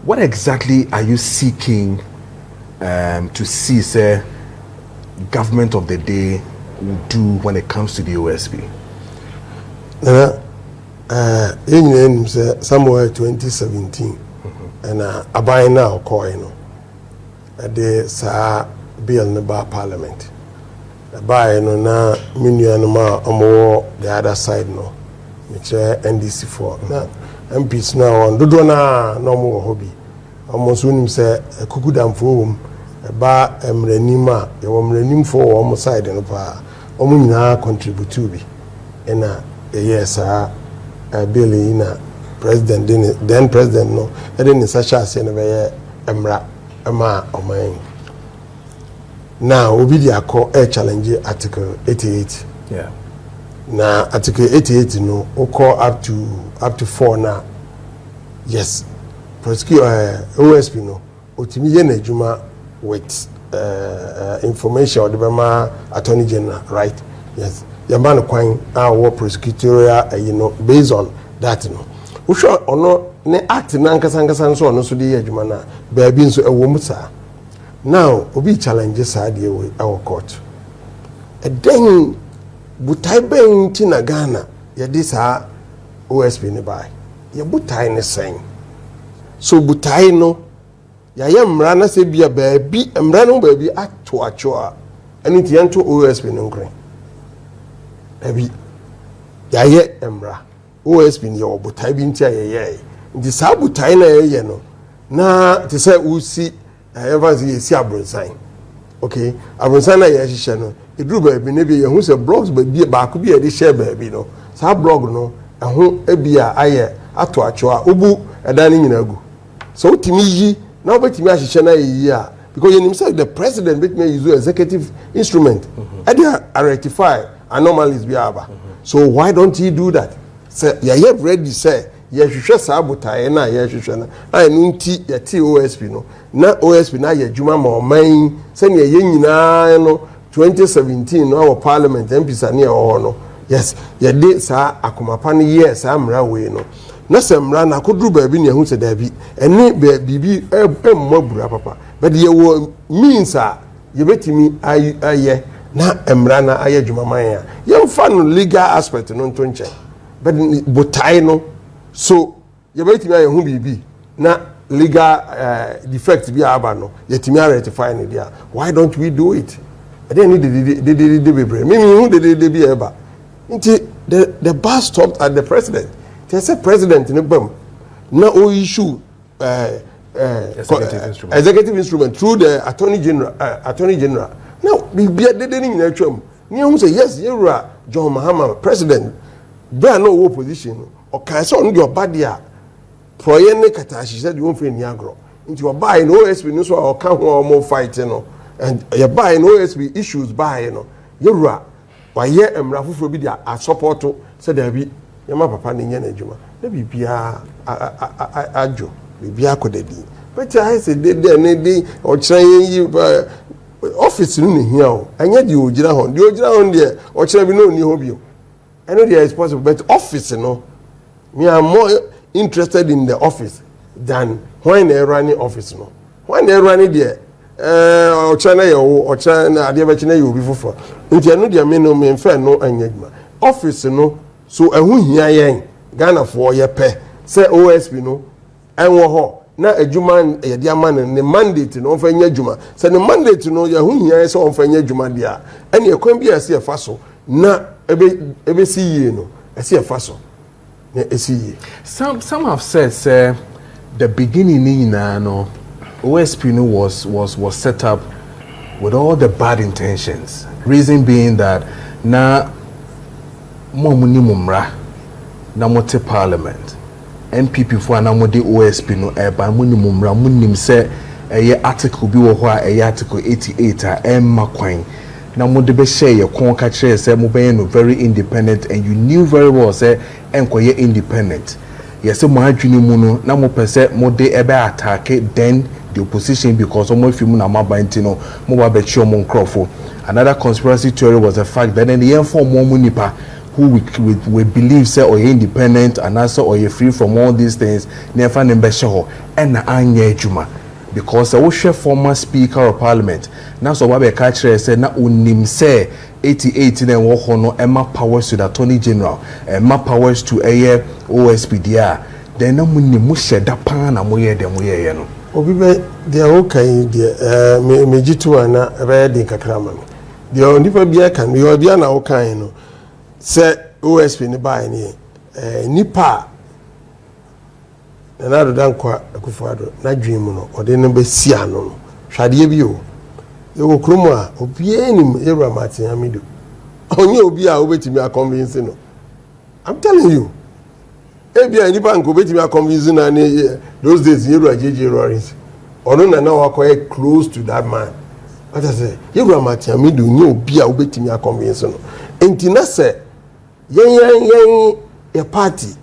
what exactly are you seeking to see, say, government of the day will do when it comes to the OSP? In somewhere 2017, and I buy now coin. The sa bill in the parliament. I buy no na minyanuma omo the other side no. Which NDC for na MPs now on dodo na no more hobby. Almost when him say kukudam for ba emrenima e wo mrenim for omo side no pa omo nyina contribute to bi na yes bill na president then president no e dey such as no be emra ama oman now obi dey call challenge article 88. Yeah. Now article 88 no o call up to 4 now. Yes. Prosecutor OSP no otimi ye na adwuma with information or the Bama Attorney General, right? Yes. Yamba no kwan our prosecutorial you know based on that no. We sure or no ne act na nkasa so no so dey adwuma na baabi nso ewo mu saa. Now obi challenge saa dey we our court. Then butai ben ti na Ghana ye dey saa OSP ne bai. Ye butai ne sen. So butai no ya ye mra na se bia baabi mra no baabi ato acho a enu ti ento OSP no nkren. Abi ya ye mra OSP ni ye butai bi nti ayeye. Nti saa butai na ye no na te say usi ever see abronsan. Okay, abronsan na ye hihye no eduru baabi na bi ye hu se blogs ba ko bi ye de share baabi no saa blog no eho ebia aye ato acho a obu eda ni nyina gu. So utimi yi na obetimi ahihye na yi a because you himself the president bet me use executive instrument and they rectify anomalies bi aba. So why don't he do that? Say ya ye ready say ye hwehwe saa botae na ye hwehwe na anu nti ye ti OSP no na OSP na ye adwuma ma oman se ne ye nyina no 2017 no our parliament MPs ane e ho no yes ye de saa akomapa no ye saa mra we no na se mra na koduru baabi ne hu se da bi ene bibi emmabura papa but ye wo means a ye betimi aye na emra na aye adwuma man ya ye mfa no legal aspect no nto nche but botae no so you bet me hu bibi na legal defect bi aba no yetimi rectify ne dia. Why don't we do it? I don't need the bebre me hu the bi eba nti the bar stopped at the president. They said president ne bam na o issue executive instrument through the attorney general now bibi de ni nyina twam ni hu say yes yewura John Mahama president bra no wo position okay so on your body a proye ne kata she said you won't feel ni agro into your buy no OSP no so o ka ho mo fight no and your buy no OSP issues buy no yewura wa ye emra foforo bi dia a support said there be yama papa ne nya na adwuma na bibia ajo bibia kodadi but I said there ne dey o kire yi office no ne hia o anya di ogira ho de o kire bi no ni ho bio I know there is possible but office no me are more interested in the office than when they running office no when they running there o chana ye o chana ade ba chana ye obi fofo nti anu dia me no me mfa no anyadwuma office no so ehu hia yen Ghana for ye pe say OSP no enwo ho na adwuma ye dia man ne mandate no mfa nyadwuma say ne mandate no ye hu hia say mfa nyadwuma dia ene ekwan bi ase efa so na ebe see ye no ase efa so. Some have said the beginning no OSP was set up with all the bad intentions. Reason being that na momuni mumra na mote parliament MPP for na mode OSP no eba muni mumra munim say eye article bi wo ho a eye article 88 a emma kwan na mo de be share your kon ka kire say mo be no very independent and you knew very well say enkoye independent yes mo adwini mu no na mo pese mo de ebe attack then the opposition because mo fi mu na mabanti no mo ba be chi mo nkrofo. Another conspiracy theory was the fact that in the end for mo nipa who we believe say or independent and also or free from all these things never number show and anya juma because I share former speaker of parliament now so what catch say na unim say 88 then wo hono emma powers to the attorney general emma powers to OSP there then na munim share da pan na moye dem ye no obi be dia okay dia me jitu ana ready kakrama dia onipa bia kan yo bia na okay no se OSP ni buy ni nipa na do dan kwa akufuado na dwemu no ode no be sia no hwade bi o yo kromo a obi enim Ewura Martin Amido onye obi a obetimi a convince no I'm telling you ebia nipa nko obetimi a convince na those days Ewura JJ Lawrence ono na wakoye close to that man what I say Ewura Martin Amido onye obi a obetimi a convince no enti na se yen a party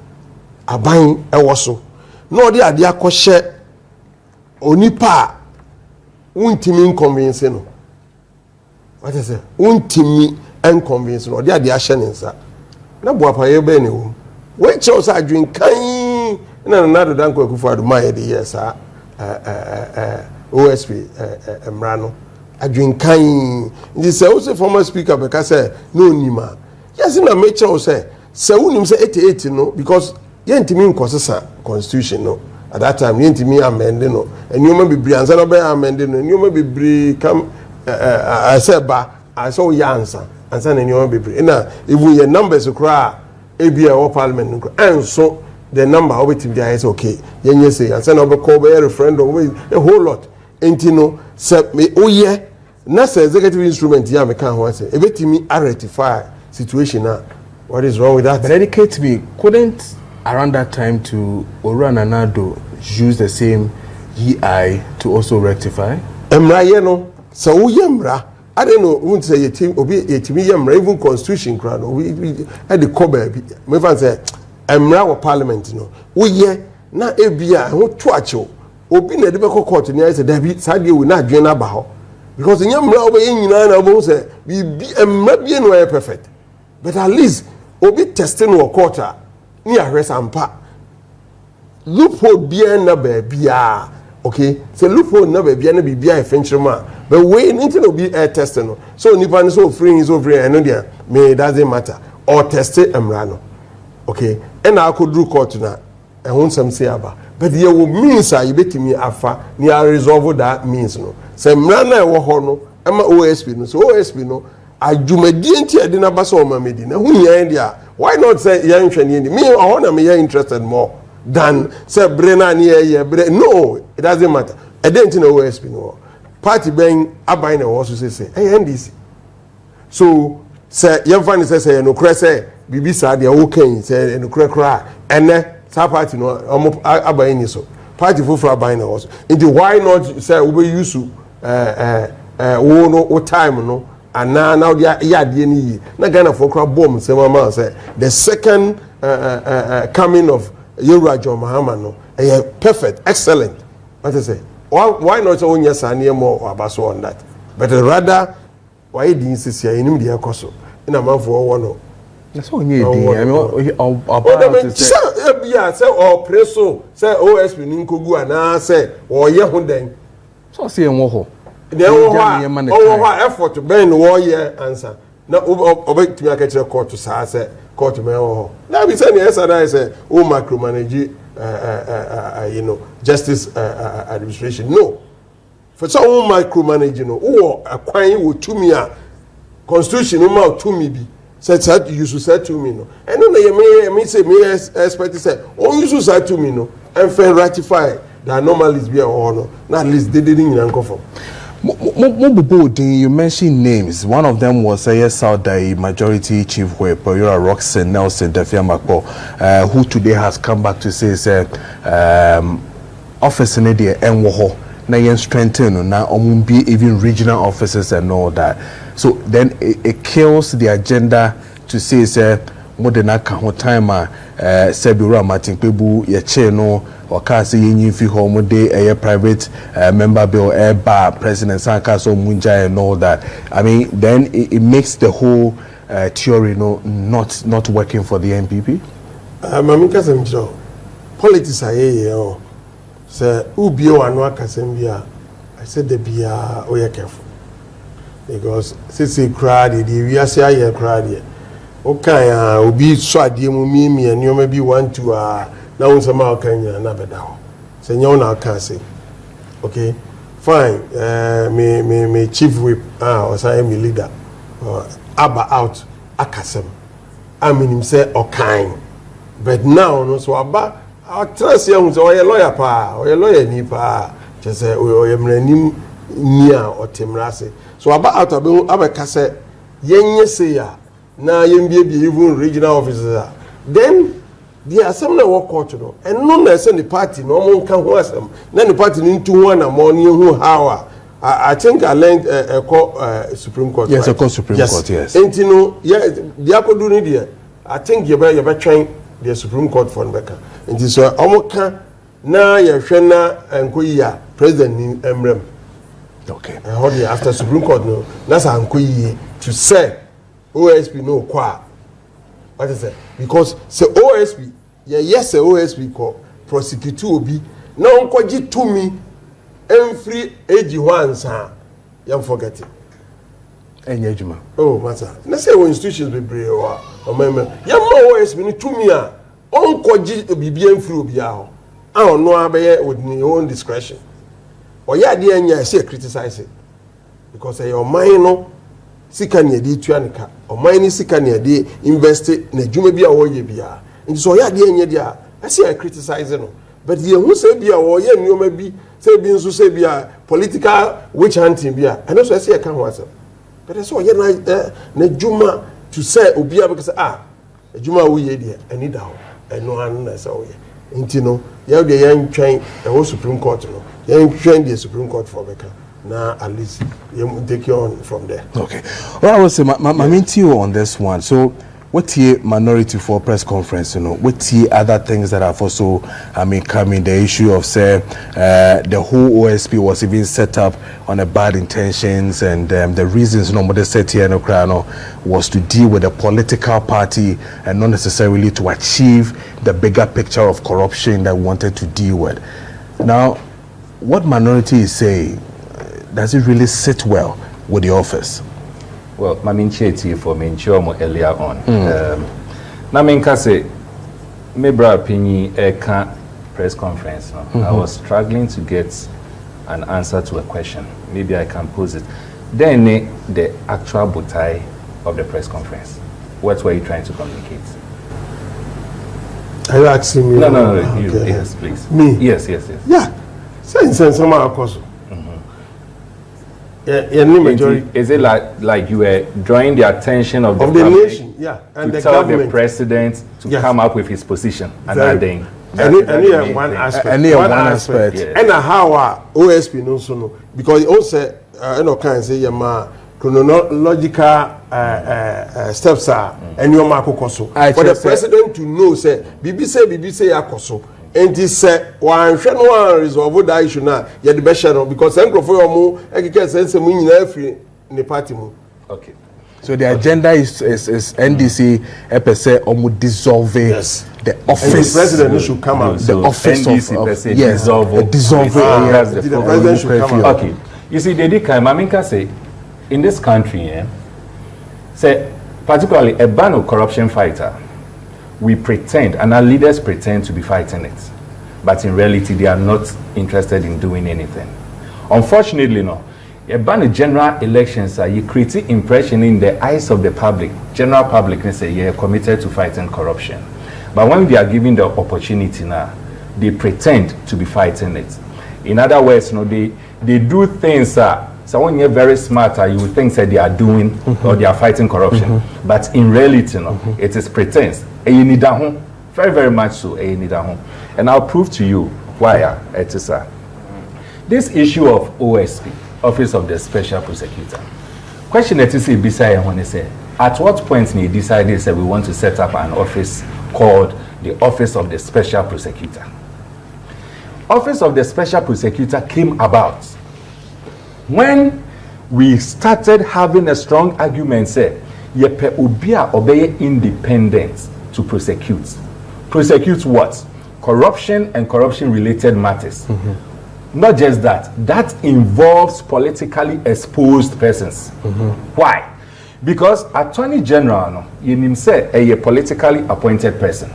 aban ewo so no odi ade akɔhye onipa untimi inconvenience no what I say untimi inconvenience no odi ade ahye ne nsa na boapa ye be ne wo we chew sa adwen kan na do dan ko Akufo-Addo ma ye de yes OSP emra no adwen kan ndi se wo se former speaker be ka say no nima yes na me chew say se unim say 88 no because yentimi nkosesa constitution no at that time yentimi amend no enyoma bibiri ansa no be amend no enyoma bibiri come I said ba I saw yansa ansa na enyoma bibiri na even your numbers kra ebia or parliament no and so the number obetimi dey say okay yenye say ansa na be call be referendum a whole lot entino se me oye na say executive instrument ya me kan ho say ebetimi rectify situation na what is wrong with that? But educate me, couldn't around that time to Owura Nana Addo use the same EI to also rectify? Emra ye no, so yemra. I don't know, won't say yetimi yemra even constitution crowd. We had the cover. Me fan say emra wa parliament no. We ye na ebia ho twacho. Obi na de be court ni say David sadie we na adwen aba ho. Because yemra obe nyina na obo say bi emra bi no perfect. But at least obi testing wo quarter ni ahwe sampa loophole bia na ba bia okay so loophole na ba bia na bibia e fenchirema but we into no be air testing no so nipa no so free is over and no there me doesn't matter or test emra no okay and I could do court na e ho nsam say aba but there will means you betimi afa ni resolve that means no so emra na e wo ho no ema OSP no so OSP no adwumadi enti ade na ba so o mamedi na hu yan dia why not say yan hwani ni me I want me interested more than say brena na ye bre no it doesn't matter I didn't know OSP no party ben abai na wo so say NDC so say yan fan say no kra say bibi sa dia wo kan say no kra kra ene sa party no abai ni so party for abai na wo so enti why not say we be use wo no time no and now they are ni na Ghana for crab bomb say mama say the second coming of Ewura Mahama no perfect excellent what I say why not own yes and more abaso on that but rather why didn't say him the akoso in a man for one no that's all you I mean say or preso say OSP ninkogu ana say or ye ho den so say en wo ho oh effort ben no year answer na obetimi akachire court to say court me oh na be say yesterday say o micromanage you know justice administration no for so micromanage no o akwan wo tumi a constitution no ma tumi bi said you should say to me no and no me say me expect say on you should say to me no and fair ratify the anomalies be on no na at least they didn't yanko for you mentioned names. One of them was Saudi Majority Chief Whip, Ewura Roxanne Nelson Defiamakpo, who today has come back to say, office in the Enwoho, na yen strengthen, na be even regional offices and all that. So then it kills the agenda to say, modena ka ho time Ewura Martin Kpebu ye che no oka se yenyi fi ho mode private member bill bar president sanka so munja and all that. I mean then it makes the whole theory not working for the NPP? Mamika Semjo, politics are here. Sir, Ubio and Wakasembia, I said the beer, we are careful. Because Sissy cried, we are saying a crowd. Okay, will be swadi mumimi and you maybe want to now somehow can you another down. Senor now can't say. Okay, fine. Me chief whip or say me leader Abba out akasem. I mean him say okay. But now no so Abba I trust you so your lawyer pa or your lawyer ni pa just say o yemranim nia or temrase. So Abba out Abba kase yenye say ya na yembiebie even regional officers. Then the assembly work court no and no na say the party no mo kan ho asem na the party into one among you how I think I learned Supreme Court. Yes, right? Of course, Supreme Court, yes. And you know, yeah, the apple do need there. I think you better trying the Supreme Court for Becca. And this is Omoka na Yashana and Kuya, President in Emrem. Okay. And hold you after Supreme Court, no, that's Ankuyi to say OSP no qua. What is it? Because say OSP, yeah, yes, OSP call Prosecutor will be no kwaji to me. Every 81 sir, you forget it. Engagement. Oh, matter. Let's say when institutions be brave or member. You know OSP to me on koji be bien free biao. I don't know about with your own discretion. Or ya dear and ya say criticize it. Because your mind no sikanya di tuanika. Or mine sikanya di invest it na jume bia wo ye bia. And so ya dear and ya I say I criticize no. But the who say bia or ye no maybe say be nso say bia political witch hunting bia. And also I say I can answer. But I saw ye na juma to say obia because juma we ye there I need that. And no one na say ye. Nti no ye dey yan train the whole Supreme Court no. Yan train the Supreme Court for Becca. Now at least you take you on from there. Okay. Well, I will say my mean to you on this one. So what the minority for press conference, what the other things that have also, coming, the issue of, say, the whole OSP was even set up on a bad intentions, and the reasons, what they said here, was to deal with a political party and not necessarily to achieve the bigger picture of corruption that we wanted to deal with. Now, what minority is saying, does it really sit well with the office? Well, my mincheti for minchomo earlier on. Na minka say me bra opinion press conference. I was struggling to get an answer to a question. Maybe I can pose it. Then the actual butai of the press conference. What were you trying to communicate? Are you asking me? No. Okay. You, yes, please. Me? Yes. Yeah. Send some of Is it like you were drawing the attention of the nation, and to the tell government, the president to come up with his position, and then one aspect, Yes. And how our OSP knows so because also can say chronological steps are and your marco koso for the president to know say BBC yakoso. And this said, one resolve that issue now. You're the best channel because some of you I can sense some in every in the party. Okay. So the agenda is NDC EPC almost dissolve the office. And the president should come out. The office NDC of dissolve. That's the president should come out. Okay. You see, they did come. Maminka say, in this country, say particularly a ban of corruption fighter. We pretend, and our leaders pretend to be fighting it, but in reality, they are not interested in doing anything. Unfortunately, no. A ban of general elections, you create impression in the eyes of the public. General public, they say you're committed to fighting corruption, but when they are given the opportunity now, they pretend to be fighting it. In other words, no, they do things. So when you're very smart, you would think that they are doing or they are fighting corruption, but in reality, no, it is pretense. Very, very much so. And I'll prove to you why it is. This issue of OSP, Office of the Special Prosecutor. Question that is beside when they say, at what point we decided that we want to set up an office called the Office of the Special Prosecutor? Office of the Special Prosecutor came about when we started having a strong argument, say, yepe obi a obey independent to prosecute. Prosecute what? Corruption and corruption related matters. Not just that, that involves politically exposed persons. Why? Because Attorney General, no, you say a politically appointed person.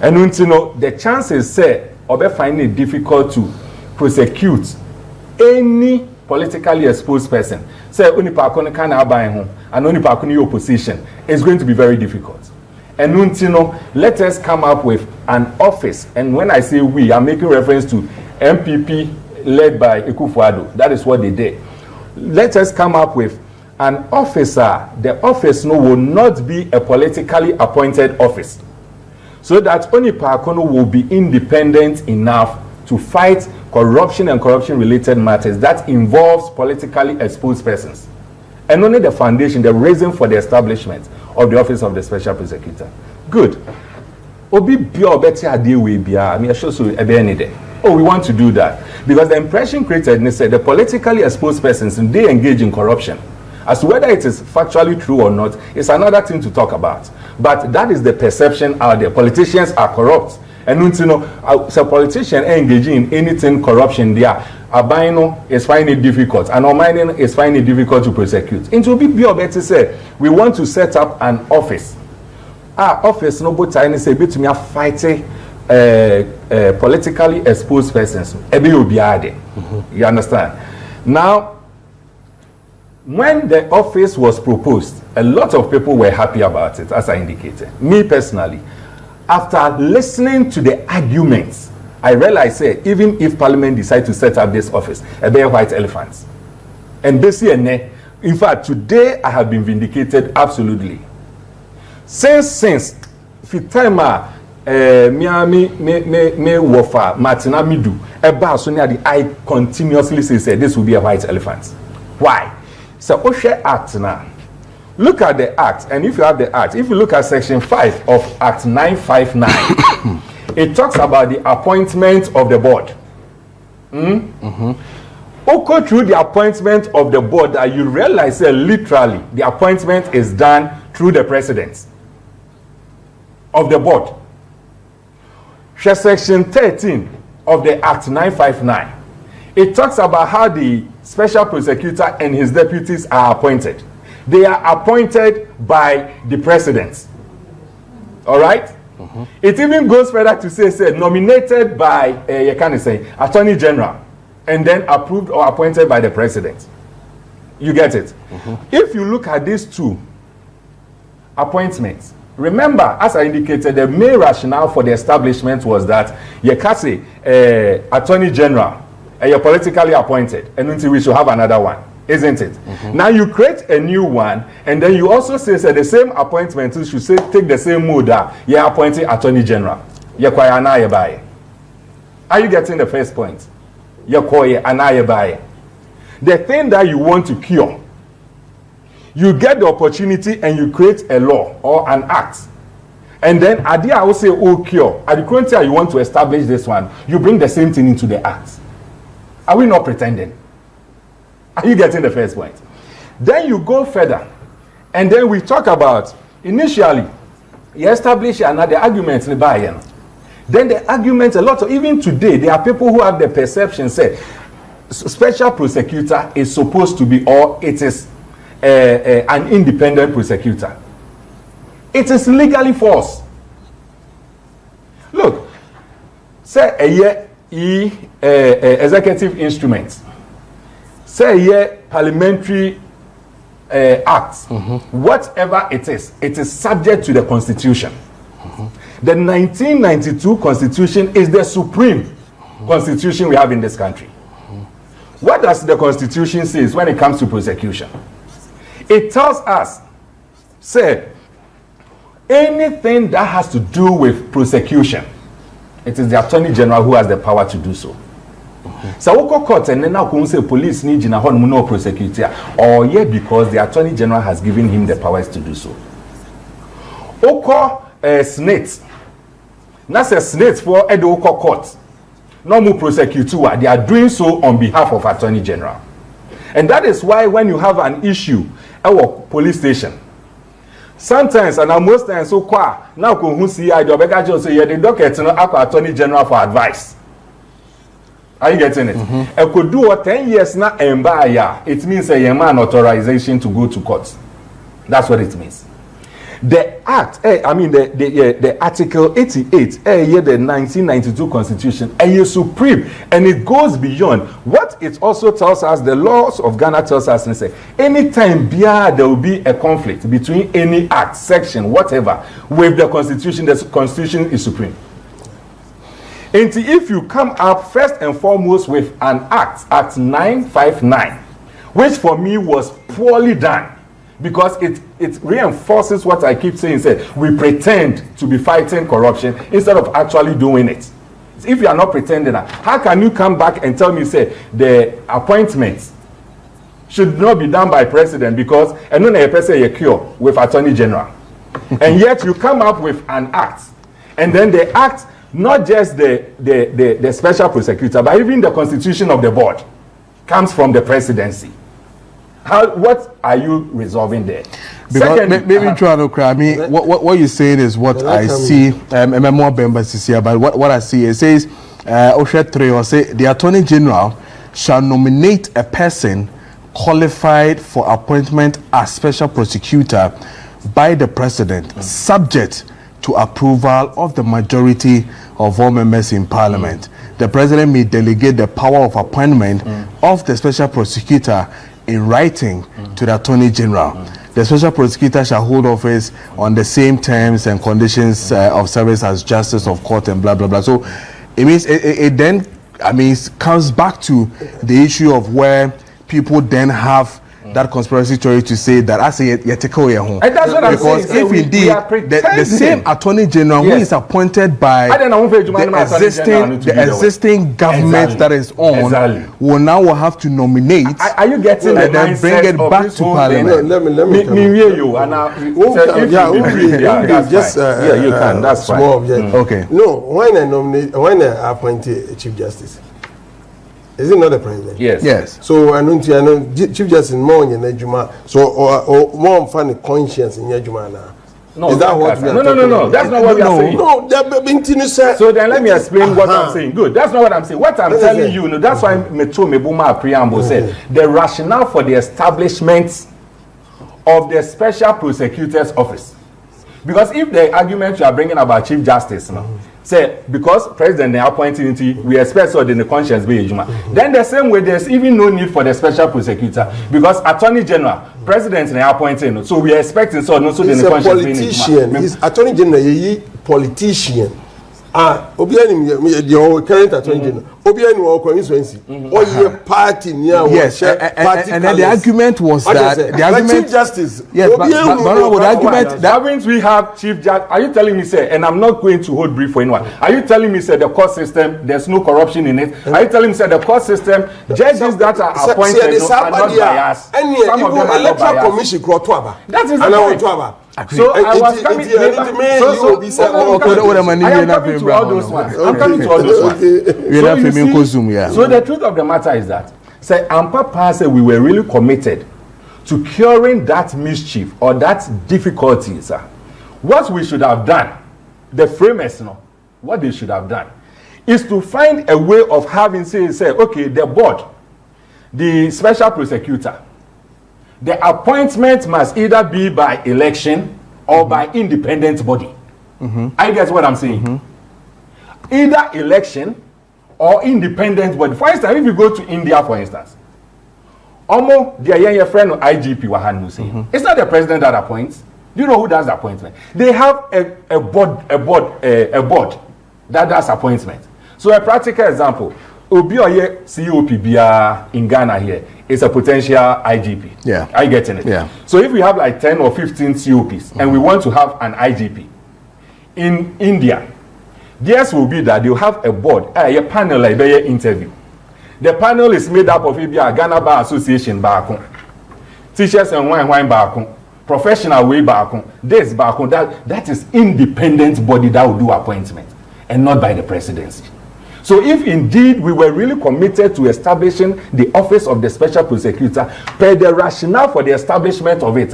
And you know, the chances say, or finding it difficult to prosecute any politically exposed person. Say, only Pakoni can buy home, and only Pakoni opposition is going to be very difficult. And you know, let us come up with an office. And when I say we, I'm making reference to MPP led by Ekufuado. That is what they did. Let us come up with an officer. The office will not be a politically appointed office, so that only Pakono will be independent enough to fight corruption and corruption related matters that involves politically exposed persons. And only the foundation, the reason for the establishment of the office of the special prosecutor. Good. Obi bio better idea we be. I mean, I show so any day. Oh, we want to do that because the impression created, they said the politically exposed persons, they engage in corruption. As to whether it is factually true or not, it's another thing to talk about. But that is the perception out there. Politicians are corrupt, and you know, so politician engaging in anything corruption there, Abino is finding it difficult, and Omining is finding it difficult to prosecute. It will be better say we want to set up an office. Our office no but I say bit me fighting politically exposed persons. You understand? Now, when the office was proposed, a lot of people were happy about it, as I indicated. Me personally, after listening to the arguments, I realized even if Parliament decide to set up this office, a bare white elephants. And this year, in fact, today I have been vindicated absolutely. Since Fitema me wofa Martina Midu, I continuously say this will be a white elephant. Why? So Oshe Act now. Look at the Act, and if you have the Act, if you look at Section 5 of Act 959, it talks about the appointment of the board. Go through the appointment of the board, that you realize that literally the appointment is done through the president of the board. Section 13 of the Act 959, it talks about how the special prosecutor and his deputies are appointed. They are appointed by the president. All right? It even goes further to say nominated by Attorney General and then approved or appointed by the president. You get it? If you look at these two appointments, remember, as I indicated, the main rationale for the establishment was that Attorney General, you're politically appointed, and until we should have another one, isn't it? Now you create a new one, and then you also say the same appointment should take the same mode that you're appointing Attorney General. Are you getting the first point? The thing that you want to cure, you get the opportunity and you create a law or an act. And then I will say, oh, cure. At the current time you want to establish this one, you bring the same thing into the act. Are we not pretending? Are you getting the first point? Then you go further. And then we talk about, initially, you establish another argument in the buy-in. Then the arguments, even today, there are people who have the perception, say, special prosecutor is supposed to be, or it is an independent prosecutor. It is legally false. Look, say a year executive instruments, say a year parliamentary acts, whatever it is subject to the Constitution. The 1992 Constitution is the supreme Constitution we have in this country. What does the Constitution say when it comes to prosecution? It tells us, say, anything that has to do with prosecution, it is the Attorney General who has the power to do so. So we go court and then now we say police need no prosecutor, or yeah, because the Attorney General has given him the powers to do so. Oko Senate, that's a Senate for Edo court. No more prosecutor, they are doing so on behalf of Attorney General. And that is why when you have an issue at a police station, sometimes and most times so kwa now ko hu see I do beka just say the docket no akwa attorney general for advice. Are you getting it? I could do what 10 years now and by it means a man authorization to go to court. That's what it means. The act, the Article 88, the 1992 Constitution, is supreme, and it goes beyond. What it also tells us, the laws of Ghana tells us, and say, anytime there will be a conflict between any act, section, whatever, with the Constitution is supreme. And if you come up first and foremost with an Act 959, which for me was poorly done, because it reinforces what I keep saying, we pretend to be fighting corruption instead of actually doing it. If you are not pretending, how can you come back and tell me, the appointments should not be done by president because and then a person you cure with attorney general, and yet you come up with an act, and then the act, not just the special prosecutor, but even the constitution of the board comes from the presidency. What are you resolving there? Because maybe trying to cry. I mean, what you're saying is what I see. I'm more members here, but what I see, it says, the Attorney General shall nominate a person qualified for appointment as special prosecutor by the president, subject to approval of the majority of all members in parliament. The president may delegate the power of appointment of the special prosecutor in writing to the Attorney General. The special prosecutor shall hold office on the same terms and conditions of service as justice of court and blah blah blah. So it means it then it comes back to the issue of where people then have that conspiracy theory to say that I say home. That's what I'm saying. Because if indeed the same Attorney General who is appointed by the existing government that is on will now have to nominate are you getting and then bring it back to Parliament. Let me hear you and you can. That's fine. Okay. No, when I appoint a Chief Justice, is it not the president? Yes. So I know Chief Justice more in Nejuma. So or more funny conscience in Nejuma now. No, is that what we are No. That's not what we are saying. No, that been so then let me explain what I'm saying. Good. That's not what I'm saying. What I'm telling you, that's why Metro Mebuma preamble said the rationale for the establishment of the special prosecutor's office. Because if the argument you are bringing about Chief Justice say because president they appointing we expect so the conscience be then the same way there's even no need for the special prosecutor because attorney general president they appointing so we are expecting so no so the conscience be politician. He's attorney general politician. Obiani the current attorney general. Obiani or constituency. Or your party near yes, and then the argument was that the argument Chief Justice. Yes, but the argument that means we have Chief Justice. Are you telling me and I'm not going to hold brief for anyone. Are you telling me the court system there's no corruption in it? Are you telling me the court system judges that are appointed are not biased? Some of them are not biased. Commission that is the point. So I was coming to all those ones. I'm coming to all those ones. So the truth of the matter is that Ampa said we were really committed to curing that mischief or that difficulty, sir. What we should have done, the framers, what they should have done, is to find a way of having say, okay, the board, the special prosecutor, the appointment must either be by election or by independent body. I guess what I'm saying. Either election or independent body. For instance, if you go to India, for instance, their friend IGP Wahan Hussein. It's not the president that appoints. Do you know who does the appointment? They have a board that does appointment. So a practical example, Obioye COP in Ghana here is a potential IGP. Yeah. Are you getting it? Yeah. So if we have like 10 or 15 COPs and we want to have an IGP in India, theirs will be that they'll have a board, a panel like their interview. The panel is made up of Ghana Bar Association Bakun, teachers and wine Bakun, professional way Bakun, this Bakun, that is independent body that will do appointment and not by the presidency. So if indeed we were really committed to establishing the office of the special prosecutor, per the rationale for the establishment of it,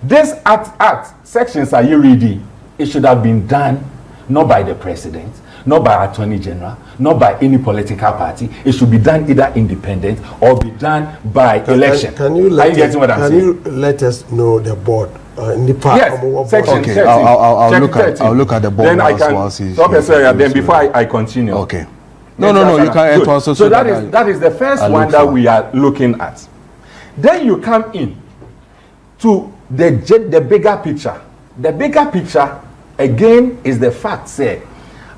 This act sections are you reading? It should have been done not by the president, not by attorney general, not by any political party. It should be done either independent or be done by election. Can you let us know the board? In the part yes, section okay, 13. I'll look at the board. Then now I can stop then before I continue. Okay. No, you can enter also. So that is the first one that we are looking at. Then you come in to the bigger picture. The bigger picture again is the fact say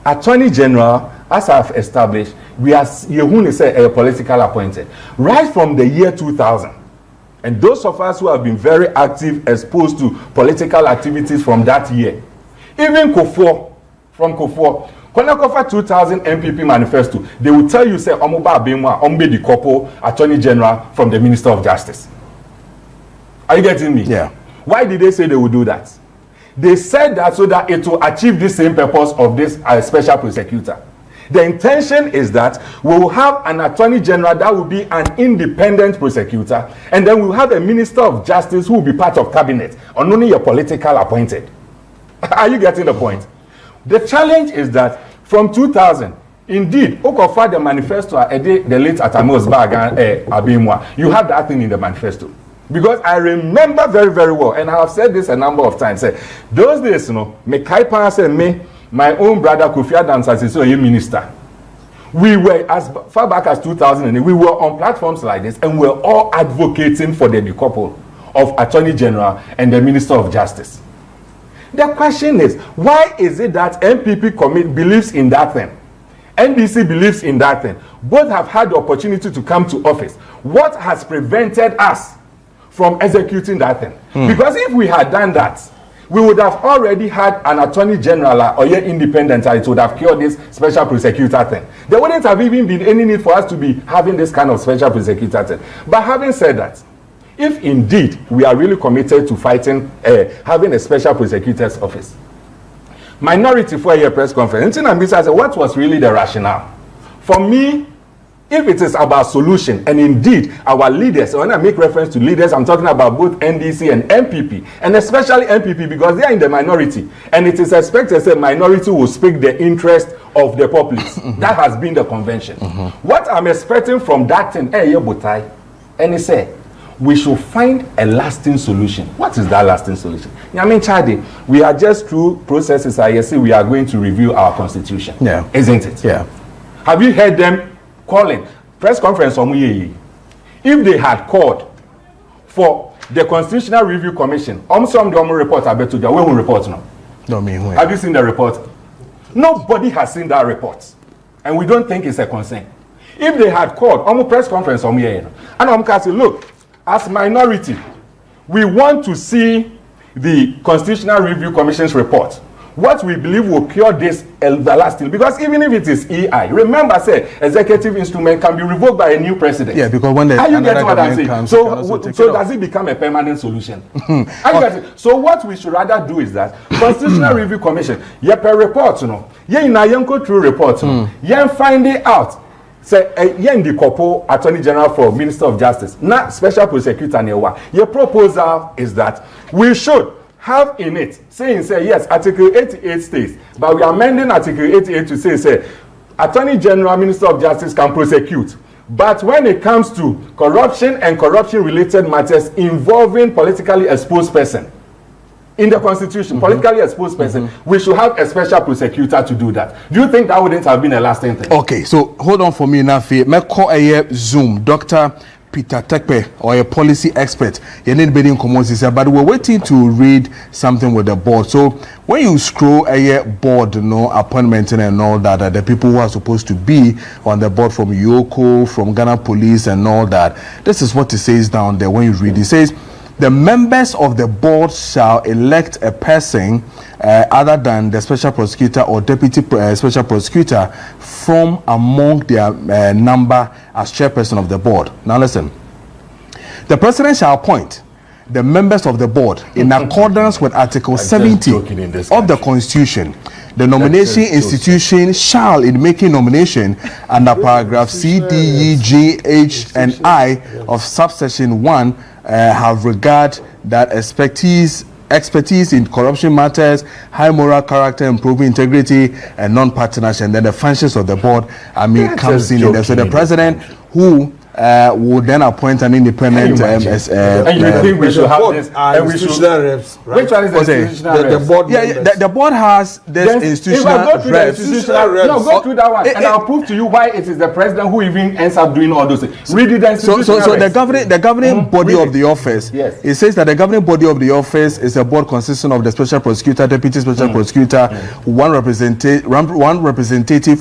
Attorney General, as I've established, we are a political appointed right from the year 2000. And those of us who have been very active, exposed to political activities from that year, even from Kofor, Konakofa 2000 MPP manifesto, they will tell you, say, Omuba Abemwa, Ombe the Kopo, Attorney General from the Minister of Justice. Are you getting me? Yeah. Why did they say they would do that? They said that so that it will achieve the same purpose of this special prosecutor. The intention is that we will have an attorney general that will be an independent prosecutor, and then we will have a minister of justice who will be part of cabinet, or only a political appointed. Are you getting the point? The challenge is that from 2000, indeed, Okofa the manifesto, the late Atamos Abimwa, you have that thing in the manifesto. Because I remember very, very well, and I have said this a number of times, those days, me Kaipa said me, my own brother Kofi Adams as a minister. We were, as far back as 2008, we were on platforms like this, and we were all advocating for the decouple of Attorney General and the Minister of Justice. The question is, why is it that MPP believes in that thing? NDC believes in that thing. Both have had the opportunity to come to office. What has prevented us from executing that thing? Because if we had done that, we would have already had an attorney general or independent, it would have cured this special prosecutor thing. There wouldn't have even been any need for us to be having this kind of special prosecutor thing. But having said that, if indeed we are really committed to fighting, having a special prosecutor's office, minority for a press conference, I said, what was really the rationale? For me, if it is about solution, and indeed our leaders, when I make reference to leaders, I'm talking about both NDC and MPP, and especially MPP because they are in the minority, and it is expected that minority will speak the interest of the populace. That has been the convention. What I'm expecting from that thing, and he said, we should find a lasting solution. What is that lasting solution? I mean, Chadi, we are just through processes. I see we are going to review our constitution. Yeah. Isn't it? Yeah. Have you heard them calling press conference on Muyeyi? If they had called for the Constitutional Review Commission, some report I bet to them, we will report now. No, me. Have you seen the report? Nobody has seen that report, and we don't think it's a concern. If they had called press conference on Muyeyi, and I'm saying, look, as minority, we want to see the Constitutional Review Commission's report. What we believe will cure this everlasting, because even if it is EI, remember, say executive instrument can be revoked by a new president. Yeah, because when are you getting what I'm saying? So does it become a permanent solution? So what we should rather do is that Constitutional Review Commission, per report, go through report, find it out. Say, the couple Attorney General for Minister of Justice, not Special Prosecutor. Your proposal is that we should have in it, saying, yes, Article 88 states, but we are amending Article 88 to say, Attorney General, Minister of Justice can prosecute. But when it comes to corruption and corruption-related matters involving politically exposed person, in the Constitution, politically exposed person, we should have a special prosecutor to do that. Do you think that wouldn't have been a lasting thing? Okay, so hold on for me, Nafi. Me call a Zoom, Dr. Peter Tekpe, or a policy expert. You need bidding commons, but we're waiting to read something with the board. So when you scroll a board, appointment and all that, the people who are supposed to be on the board from Yoko, from Ghana Police and all that, this is what it says down there when you read. It says, the members of the board shall elect a person other than the special prosecutor or deputy special prosecutor from among their number as chairperson of the board. Now listen, the president shall appoint the members of the board in accordance with Article 70 of the Constitution. The nomination institution shall, in making nomination under paragraph C, D, E, G, H, and I of subsection 1, have regard that expertise in corruption matters, high moral character, improving integrity, and non-partnership. And then the functions of the board, comes in there. So the president, who would then appoint an independent and you think we should have this institutional reps, right? Which one is the institutional reps? The board, the board has this institutional reps. Go through that one, and I'll prove to you why it is the president who even ends up doing all those things. Read it. So the governing body of the office, it says that the governing body of the office is a board consisting of the special prosecutor, deputy special prosecutor, one representative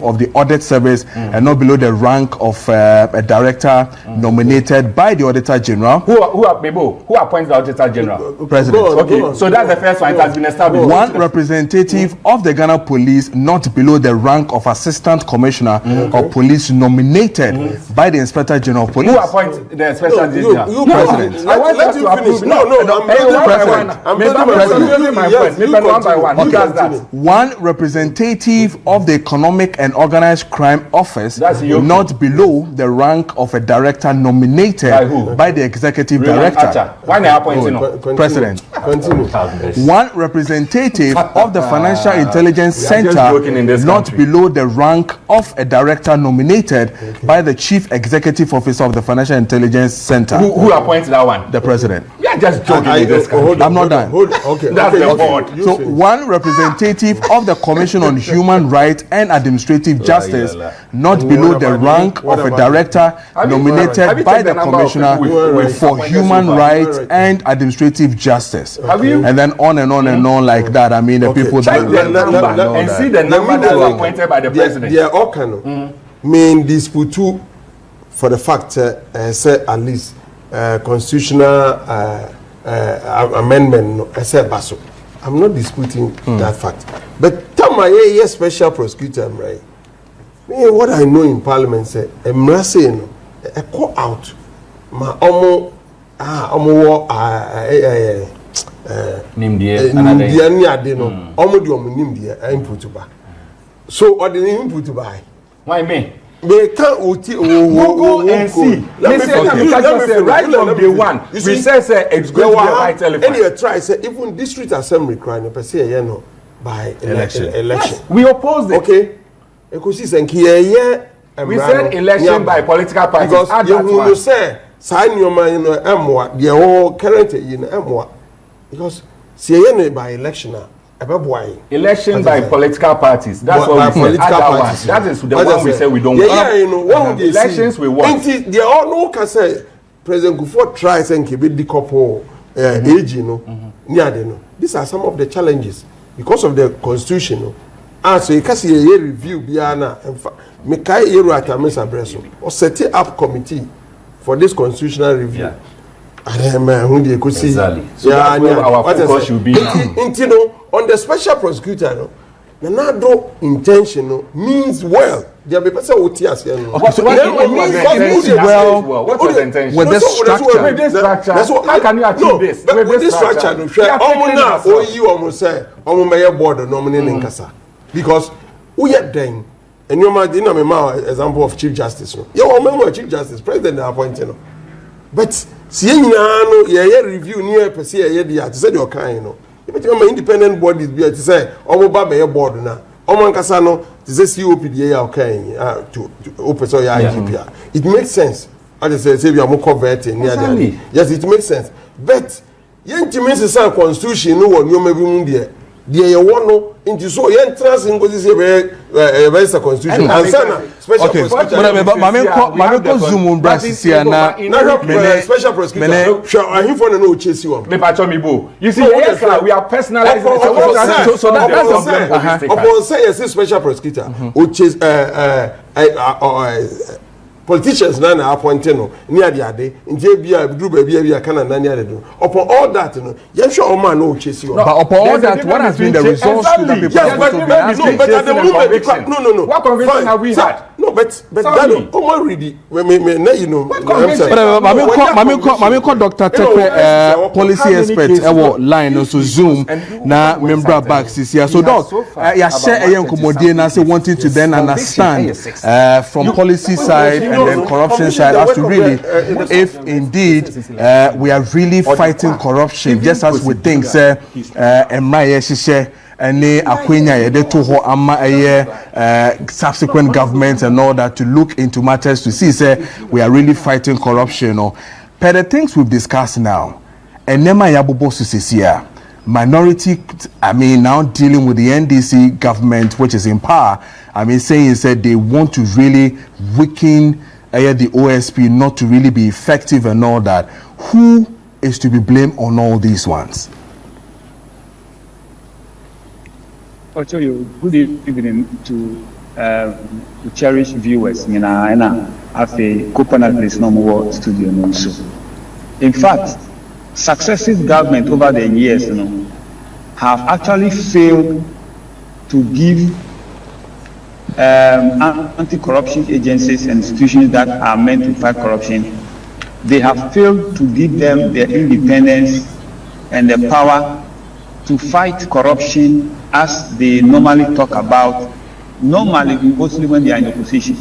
of the audit service, and not below the rank of a director nominated by the Auditor General. Who appoints the Auditor General? President. Okay, so that's the first one. It has been established. One representative of the Ghana Police, not below the rank of Assistant Commissioner of Police, nominated by the Inspector General of Police. Who appoints the Inspector General? You President. I want us to approve. I'm building my point. One by one. Who does that? One representative of the Economic and Organized Crime Office, not below the rank of a director nominated by the Executive Director. Why not appointing? President. Continue. One representative of the Financial Intelligence Center, not below the rank of a director nominated by the Chief Executive Officer of the Financial Intelligence Center. Who appoints that one? The President. We are just joking in this country. I'm not done. Okay. That's the board. So one representative of the Commission on Human Rights and Administrative Justice, not below the rank of a director nominated by the Commissioner for Human Rights and Administrative Justice. And then on and on and on like that. The people that and see the number that was appointed by the president. They are all kind of main dispute for the fact say at least constitutional amendment say baso. I'm not disputing that fact. But tell my special prosecutor, right? What I know in Parliament say, I'm saying a call out. Ma so or the input to buy. Why me? They can't go and see. Let me right from day one. We say it's going to be a white elephant. And you try say even district assembly crying per se by election. Yes, we oppose it. Okay. We said election by political parties. Because you say sign your mind the whole current because see by election election by political parties. That's what we say. That is the one we say we don't want. Elections we want. They all know can say President Kufuor tries and keep it decouple age, These are some of the challenges because of the constitution. So you can see a review Biana and Mekai Yerata Mesa Breso or set up committee for this constitutional review. Who they could see. Exactly. So that's where our focus should be. On the special prosecutor, no intention means well. There be person who tears here. What was the intention? With this structure. With this structure. How can you achieve this? With this structure, you almost say, board nominating Kasa. Because we are then, and you might example of Chief Justice. You remember Chief Justice, President appointed. But seeing review near per se, to say your kind, independent bodies be to say, board now. Casano, to say COPDA to open so IGPR. It makes sense. As I say, we are more converting near them. Yes, it makes sense. But, means a constitution, no one, you may be there. You want no into so you entrance in this very constitution and special prosecutor. But zoom on special prosecutor. I him for no chase you. You see, yes, we are personalizing. So that's upon say a special prosecutor, which is politicians now appointed near the day in JBI do baby Canada near the do. Upon all that, yes, sure, man, no chase you. But upon all that, what has been the results to the people? Yes, but at the moment, no. What conviction have we had? No, but that already me you know. Mami ko Dr. Tekwe policy expert line so Zoom na member back here. So doc, ya share nkomodie na say wanting to then understand from policy side and then corruption side as to really if indeed we are really fighting corruption just as we think say any akwenya yede to ho ama subsequent governments and all that to look into matters to see say we are really fighting corruption or per the things we've discussed now and nema yabobo susisia minority now dealing with the NDC government which is in power saying said they want to really weaken the OSP not to really be effective and all that. Who is to be blamed on all these ones? I'll tell you, good evening to cherished viewers. I have a Copenhagen normal studio also. In fact, successive government over the years, have actually failed to give anti-corruption agencies and institutions that are meant to fight corruption. They have failed to give them their independence and the power to fight corruption as they normally talk about, mostly when they are in opposition.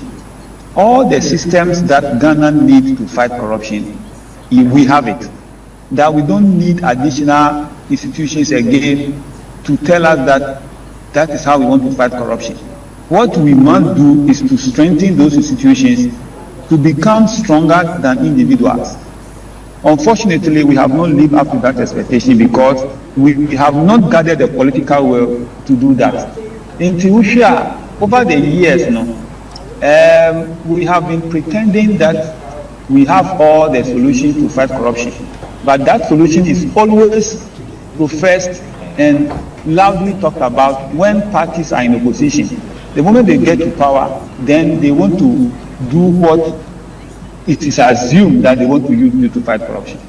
All the systems that Ghana needs to fight corruption, we have it. That we don't need additional institutions again to tell us that that is how we want to fight corruption. What we must do is to strengthen those institutions to become stronger than individuals. Unfortunately, we have not lived up to that expectation because we have not gathered the political will to do that. In Tiusha, over the years, we have been pretending that we have all the solutions to fight corruption. But that solution is always professed and loudly talked about when parties are in opposition. The moment they get to power, then they want to do what it is assumed that they want to use to fight corruption.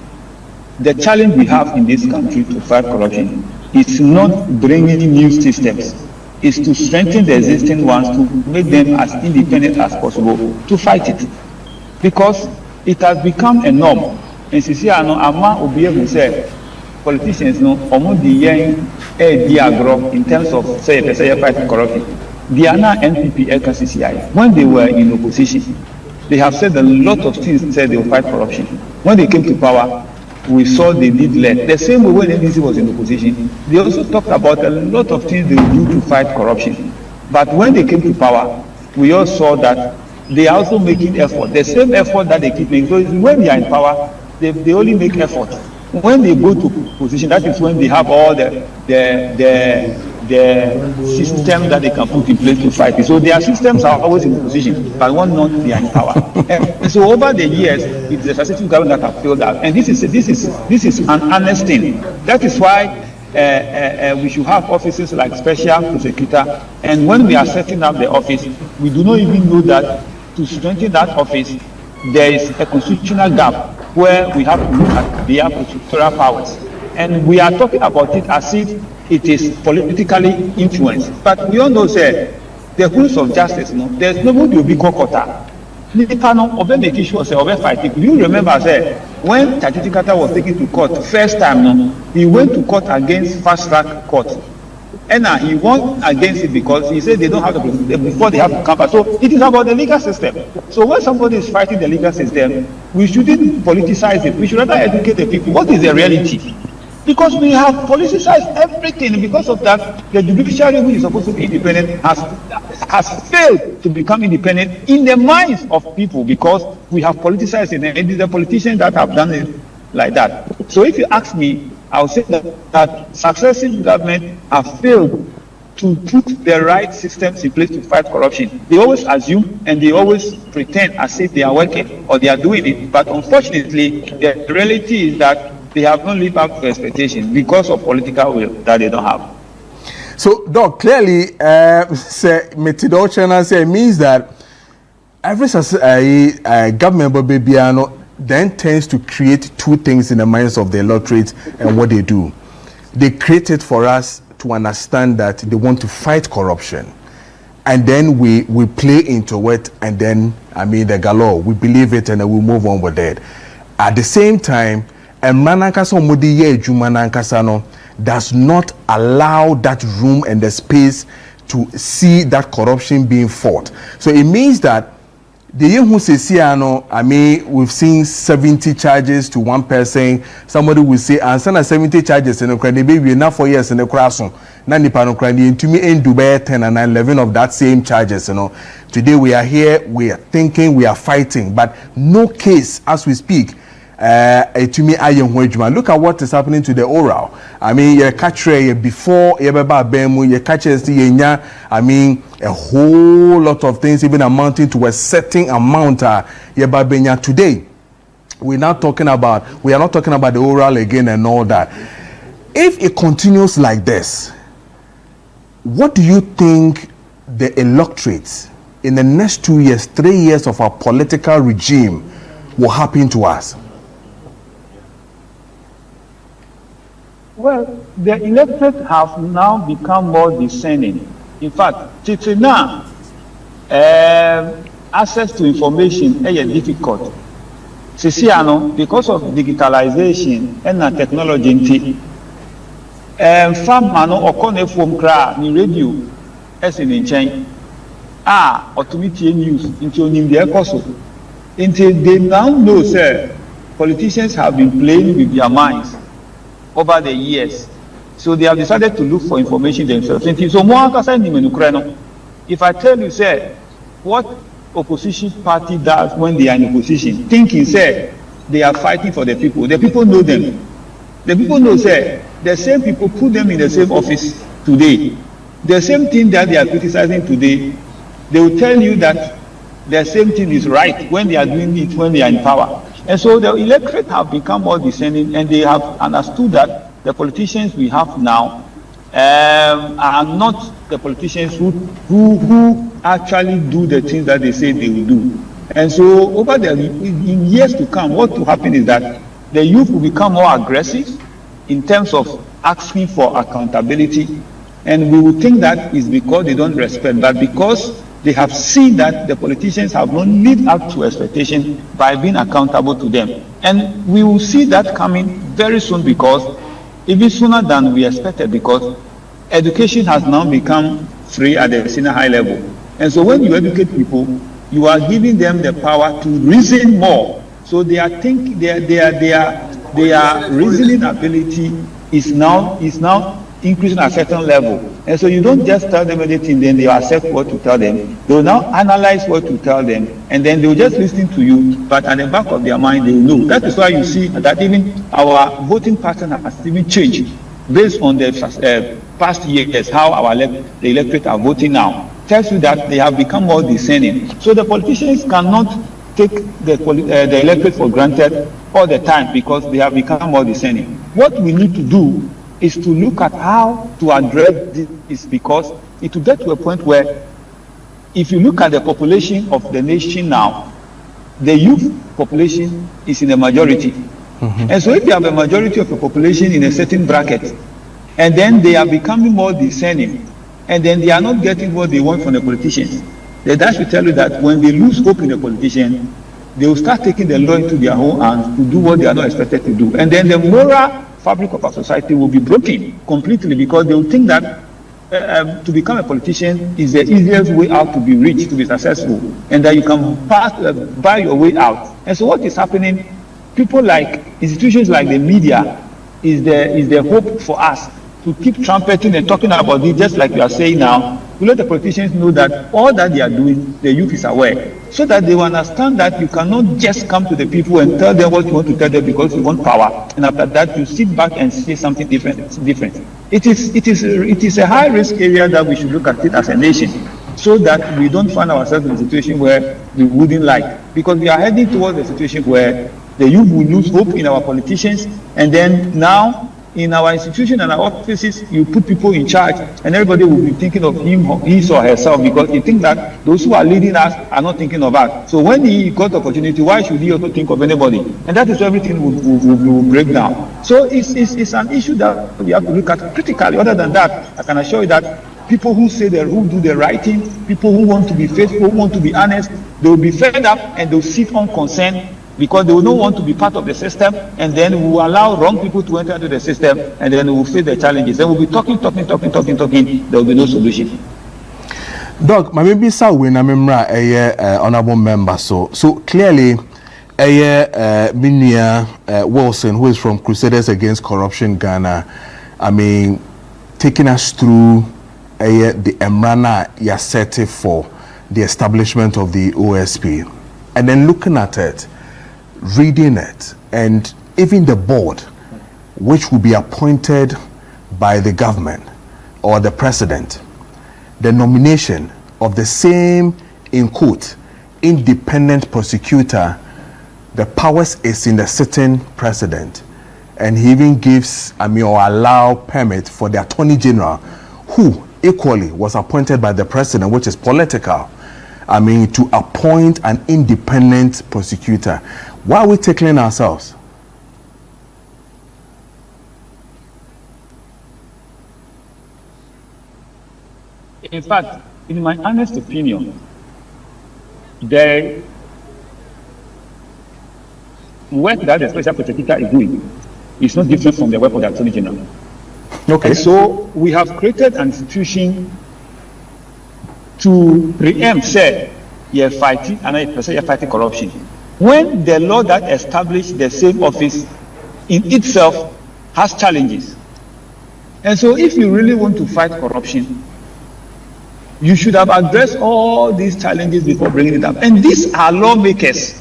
The challenge we have in this country to fight corruption is not bringing new systems, it's to strengthen the existing ones to make them as independent as possible to fight it. Because it has become a norm. And since politicians in terms of fighting corruption. They are now NPP LKCCI. When they were in opposition, they have said a lot of things, said they will fight corruption. When they came to power, we saw they did less. The same way when NDC was in opposition, they also talked about a lot of things they would do to fight corruption. But when they came to power, we all saw that they are also making effort. The same effort that they keep making. So when they are in power, they only make effort. When they go to position, that is when they have all the system that they can put in place to fight it. So their systems are always in position, but one not they are in power. And so over the years, it's the successive government that have failed out. And this is an honest thing. That is why we should have offices like Special Prosecutor. And when we are setting up the office, we do not even know that to strengthen that office, there is a constitutional gap where we have to look at their prosecutorial powers. And we are talking about it as if it is politically influenced. But we all know, sir, the rules of justice, there's nobody will be kokota. Do you remember, sir, when Tachitikata was taken to court first time, he went to court against fast track court. And he won against it because he said they don't have to before they have to come back. So it is about the legal system. So when somebody is fighting the legal system, we shouldn't politicize it. We should rather educate the people. What is the reality? Because we have politicized everything. Because of that, the judiciary, which is supposed to be independent, has failed to become independent in the minds of people because we have politicized it. And it is the politicians that have done it like that. So if you ask me, I would say that successive government have failed to put the right systems in place to fight corruption. They always assume and they always pretend as if they are working or they are doing it. But unfortunately, the reality is that they have not lived up to expectations because of political will that they don't have. So, Doc, clearly, it means that every government then tends to create two things in the minds of the electorate and what they do. They create it for us to understand that they want to fight corruption. and then we play into it, and then I mean the galore, we believe it, and then we move on with it. At the same time, a manankasa omudi ye ejuma no does not allow that room and the space to see that corruption being fought. So it means that the year who says, I mean, we've seen 70 charges to one person. Somebody will say, and send 70 charges in the crowd, maybe enough 4 years in the crossing. Nani panokrani to me in Dubai 10 and 11 of that same charges. Today we are here, we are thinking, we are fighting, but no case as we speak. To me, look at what is happening to the oral. I mean, you catch before you catch I mean, a whole lot of things, even amounting to a certain amount. Today, we are not talking about the oral again and all that. If it continues like this, what do you think the electorate in the next 2 years, 3 years of our political regime will happen to us? Well, the electorate have now become more discerning. In fact, till now, access to information is difficult. Because of digitalization and technology, farm or corner from cra ni radio as in chain automated news into the course until they now know, sir, politicians have been playing with their minds over the years, so they have decided to look for information themselves. So if I tell you, say, what opposition party does when they are in opposition, thinking, say, they are fighting for the people know them. The people know, say, the same people put them in the same office today. The same thing that they are criticizing today, they will tell you that the same thing is right when they are doing it when they are in power. And so the electorate have become more discerning, and they have understood that the politicians we have now are not the politicians who actually do the things that they say they will do. And so in years to come, what will happen is that the youth will become more aggressive in terms of asking for accountability, and we will think that is because they don't respect, but because they have seen that the politicians have not lived up to expectation by being accountable to them. And we will see that coming very soon, because even sooner than we expected, because education has now become free at the senior high level. And so when you educate people, you are giving them the power to reason more. So their reasoning ability is now increasing at a certain level. And so you don't just tell them anything, then they accept what you tell them. They will now analyze what you tell them, and then they will just listen to you, but at the back of their mind, they will know. That is why you see that even our voting pattern has even changed based on the past years, how the electorate are voting now. Tells you that they have become more discerning. So the politicians cannot take the electorate for granted all the time, because they have become more discerning. What we need to do is to look at how to address this, because it will get to a point where, if you look at the population of the nation now, the youth population is in the majority. Mm-hmm. And so if you have a majority of the population in a certain bracket, and then they are becoming more discerning, and then they are not getting what they want from the politicians, then that should tell you that when they lose hope in the politician, they will start taking the law into their own hands to do what they are not expected to do. And then the moral fabric of our society will be broken completely, because they will think that to become a politician is the easiest way out to be rich, to be successful, and that you can buy your way out. And so what is happening, people like institutions like the media is the hope for us to keep trumpeting and talking about it, just like you are saying now, to let the politicians know that all that they are doing, the youth is aware, so that they will understand that you cannot just come to the people and tell them what you want to tell them because you want power, and after that you sit back and say something different. It is a high risk area that we should look at it as a nation, so that we don't find ourselves in a situation where we wouldn't like, because we are heading towards a situation where the youth will lose hope in our politicians, and then now in our institution and our offices, you put people in charge, and everybody will be thinking of his or herself, because you think that those who are leading us are not thinking of us. So when he got the opportunity, why should he also think of anybody? And that is everything will break down. So it's an issue that we have to look at critically. Other than that, I can assure you that people who who do the right thing, people who want to be faithful, who want to be honest. They will be fed up and they will sit unconcerned because they will not want to be part of the system, and then we will allow wrong people to enter into the system, and then we will face the challenges. Then we'll be talking. There will be no solution. Doc, my maybe sa we na memra honorable member so clearly Minia Wilson, who is from Crusaders Against Corruption Ghana, I mean, taking us through the Emrana Yasete for the establishment of the OSP, and then looking at it, reading it, and even the board, which will be appointed by the government or the president, the nomination of the same, in quote, independent prosecutor, the powers is in the sitting president, and he even gives, or allow permit for the attorney general, who equally was appointed by the president, which is political, to appoint an independent prosecutor. Why are we tickling ourselves? In fact, in my honest opinion, the work that the special prosecutor is doing is not different from the work of the attorney general. Okay. And so we have created an institution to preempt, say, you're fighting corruption. When the law that established the same office in itself has challenges. And so if you really want to fight corruption, you should have addressed all these challenges before bringing it up. And these are lawmakers,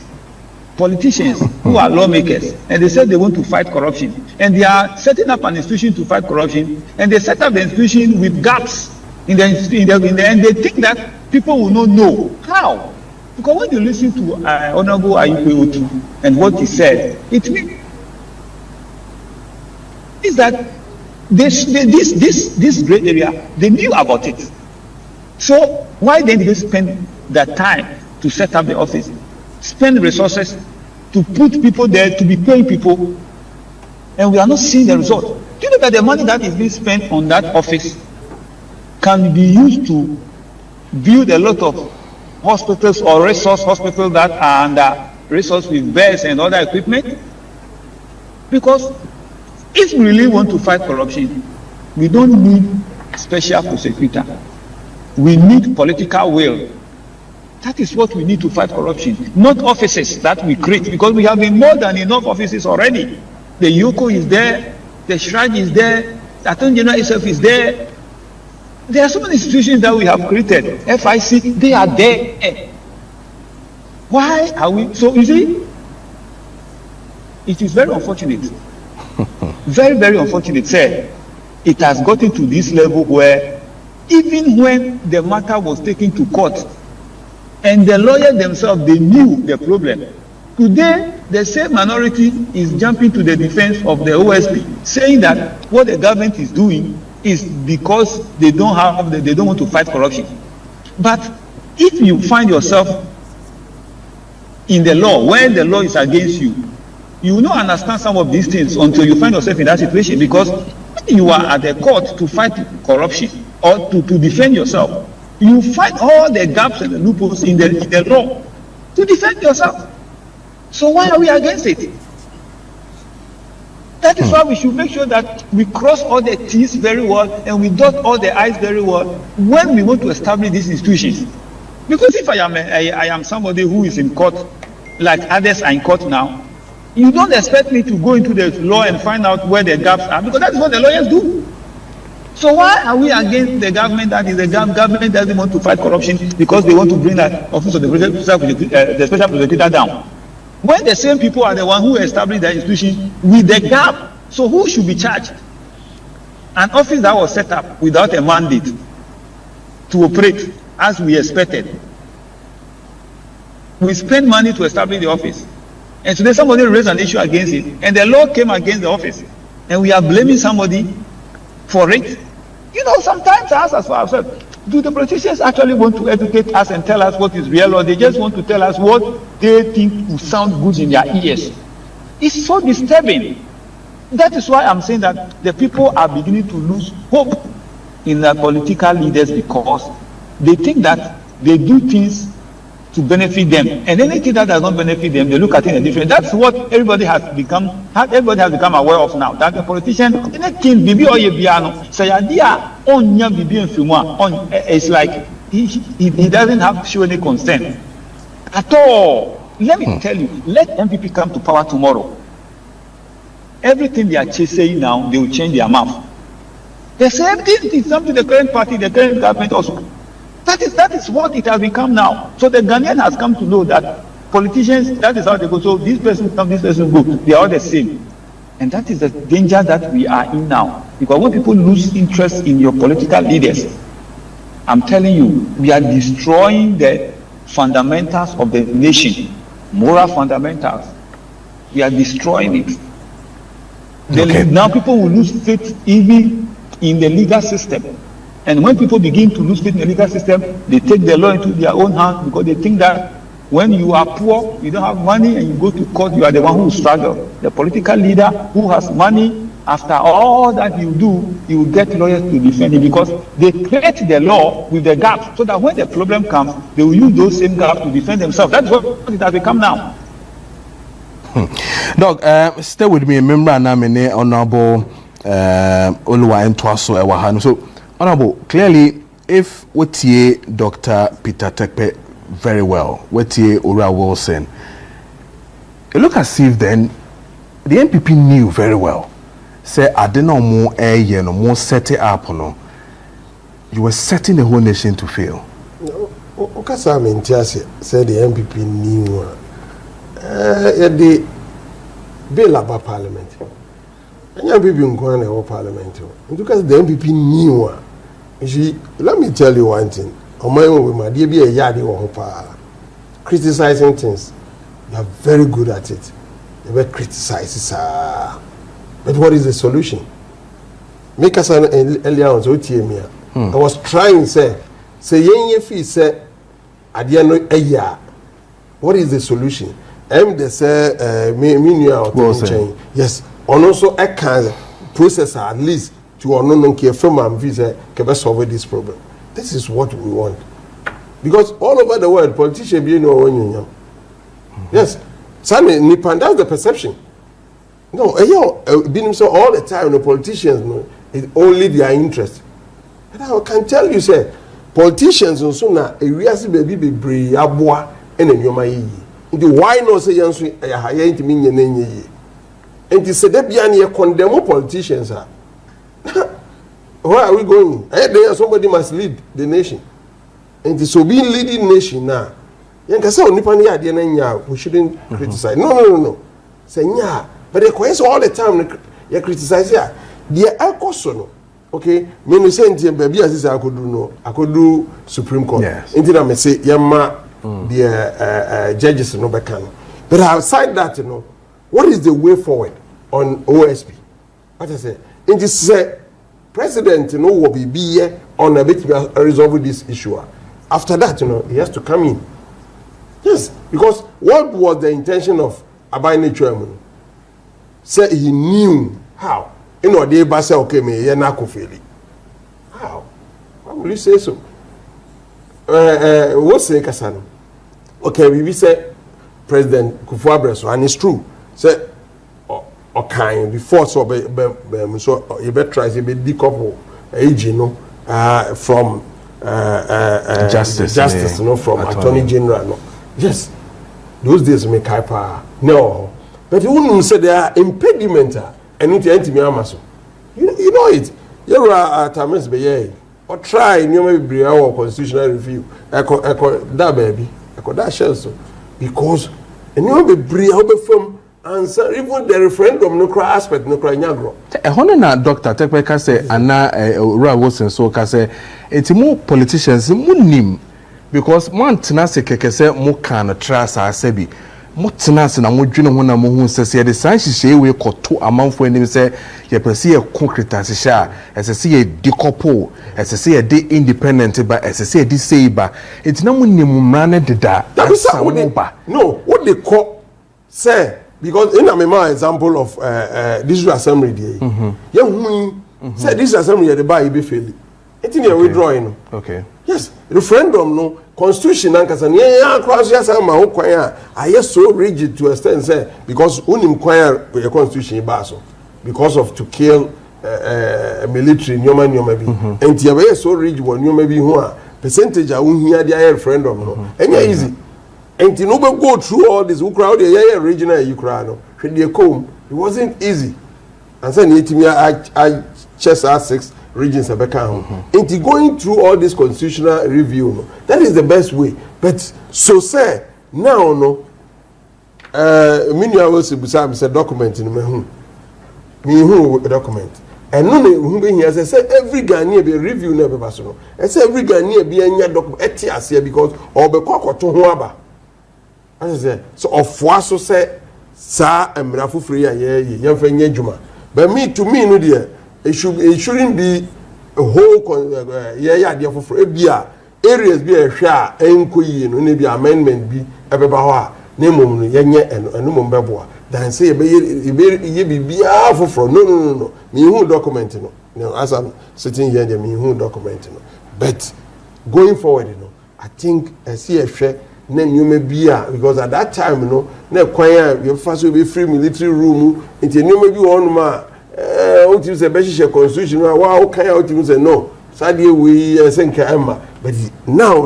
politicians who are lawmakers, and they said they want to fight corruption. And they are setting up an institution to fight corruption, and they set up the institution with gaps in the and they think that people will not know. How? Because when you listen to Honorable Ayupe and what he said, it means is that this great area, they knew about it. So why then did they spend that time to set up the office, spend resources to put people there, to be paying people, and we are not seeing the result? Do you know that the money that is being spent on that office can be used to build a lot of hospitals or resource hospitals that are under resource with beds and other equipment? Because if we really want to fight corruption, we don't need special prosecutor. We need political will. That is what we need to fight corruption, not offices that we create, because we have more than enough offices already. The Yoko is there, the Shrine is there, the Attorney General itself is there. There are so many institutions that we have created. FIC, they are there. Why are we? So you see, it is very unfortunate. Very, very unfortunate, sir. It has gotten to this level where even when the matter was taken to court and the lawyers themselves, they knew the problem. Today, the same minority is jumping to the defense of the OSP, saying that what the government is doing is because they don't want to fight corruption. But if you find yourself in the law, where the law is against you, you will not understand some of these things until you find yourself in that situation, because when you are at the court to fight corruption or to defend yourself, you find all the gaps and the loopholes in the law to defend yourself. So why are we against it? That is why we should make sure that we cross all the T's very well and we dot all the I's very well when we want to establish these institutions. Because if I am somebody who is in court, like others are in court now, you don't expect me to go into the law and find out where the gaps are, because that is what the lawyers do. So why are we against the government? That is, the government doesn't want to fight corruption because they want to bring that office of the special prosecutor down, when the same people are the one who established the institution with the gap. So who should be charged? An office that was set up without a mandate to operate as we expected. We spent money to establish the office, and today somebody raised an issue against it, and the law came against the office, and we are blaming somebody for it. You know, sometimes I ask for ourselves, do the politicians actually want to educate us and tell us what is real, or they just want to tell us what they think will sound good in their ears? It's so disturbing. That is why I'm saying that the people are beginning to lose hope in the political leaders because they think that they do things to benefit them, and anything that does not benefit them, they look at it in a different. That's what everybody has become aware of now. That the politician, anything bibi or yebiano, say idea on nya bibi and fumwa on. It's like he doesn't have to show any concern at all. Let me tell you, let MPP come to power tomorrow. Everything they are saying now, they will change their mouth. The same thing is something the current party, the current government also. That is what it has become now. So the Ghanaian has come to know that politicians, that is how they go. So this person come, this person go. They are all the same. And that is the danger that we are in now. Because when people lose interest in your political leaders, I'm telling you, we are destroying the fundamentals of the nation, moral fundamentals. We are destroying it. Okay. Now people will lose faith even in the legal system. And when people begin to lose faith in the legal system, they take the law into their own hands because they think that when you are poor, you don't have money, and you go to court, you are the one who struggle. The political leader who has money, after all that you do, you will get lawyers to defend him because they create the law with the gaps so that when the problem comes, they will use those same gaps to defend themselves. That's what it has become now. Doc, stay with me. Remember, I'm Honorable Oluwa Ntwaso Ewahanu. So, Honorable, clearly, if we Dr. Peter Tekpe very well, we Ura Wilson, it look as if then the NPP knew very well. Say, I didn't know more air, no more set it up, no. You were setting the whole nation to fail. Okasa Mentiasi said the NPP knew the bill about parliament. And you have been going to parliament. Because the NPP knew. Let me tell you one thing. On my own, my dear, be a yardie or criticizing things. You are very good at it. You will criticize, but what is the solution? Make us an earlier on OTM. I was trying to say yen fee say at the end of a year. What is the solution? They say me yes, and also a can processor at least to unknown care from and visa can solve this problem. This is what we want. Because all over the world, politicians be no one. Yes, Sammy Nipan, that's the perception. No, being so all the time, the politicians know it's only their interest. And I can tell you, say, politicians also now a real baby be brave abwa and then you may. Why not say yansu higher into me and it said that be condemn politicians are. Where are we going? There somebody must lead the nation. And so being leading nation now. We shouldn't criticize. No. Say yeah. But they question all the time. You criticize here. The Alcosono, okay. Me say baby as I could do no. I could do Supreme Court. Yes. Until I may say yama the judges no back. But outside that, you know, what is the way forward on OSP? What I say? In this president, you know, will be here on a bit to resolve this issue. After that, you know, he has to come in. Yes, because what was the intention of Abaini Chairman? Say he knew how. You know, they say, okay, me, you're not fairly. How? Why will you say so? What's say, Kasano? Okay, we say President Kufuor, and it's true. Say, okay, before so you better try to be decouple age, you know, from justice, you know, from Attorney General. No. Yes, those days make hyper. No, but you wouldn't say there are impediments and it's anti-Mahama. You know it. You are at times be or try you may be our constitutional review. Echo that baby. Echo that shell so because and you will be brave from answer even the referendum no cry aspect no cry nyagro. Na Dr. Tekpe say ana Ura Wilson so ka say eti mo politicians mo nim because man tena se keke se mo kan trust asebi mo tena se na mo dwene ho na mo hu se se de san hihye we koto amanfo anim se ye pese ye concrete sha ese se ye decouple ese se ye de independent ba ese se ye de sei ba eti na mo nim mra ne deda asa mo ba no what they call say because in a example of this assembly day say this assembly the buy be fairly It's in your withdrawing. Okay. Yes, referendum no constitution and kasa yeah cross yes ma ho kwan a I so rigid to extent say because unim kwan a constitution baso because of to kill military nyoma bi enti ya so rigid won nyoma bi ho a percentage a unhia dia referendum no enya easy enti no be go through all this crowd yeah regional you crowd no hwe come it wasn't easy and say netimi I chess R6 regions into going through all this constitutional review no, that is the best way but so say now no many hours beside say document in me who document and no who be here say every Ghanaian be review na be baso no and say every Ghanaian be anya document etiase because or be kokoto ho aba as say so ofwa so say sa emra fufure ya ye fa nya djuma but me to me no there it shouldn't be a whole yeah for ebia areas be a hwa enkoyi no na bi amendment bi ebeba ho a na mom no yenye eno mom beboa dan say ye bibia for no me hu document no as I'm sitting here me hu document no but going forward I think I see a hwe na nyoma bia because at that time na kwan you first will be free military room into nyoma bi won ma what you say be constitution wow can you say no sadie we senka emma but now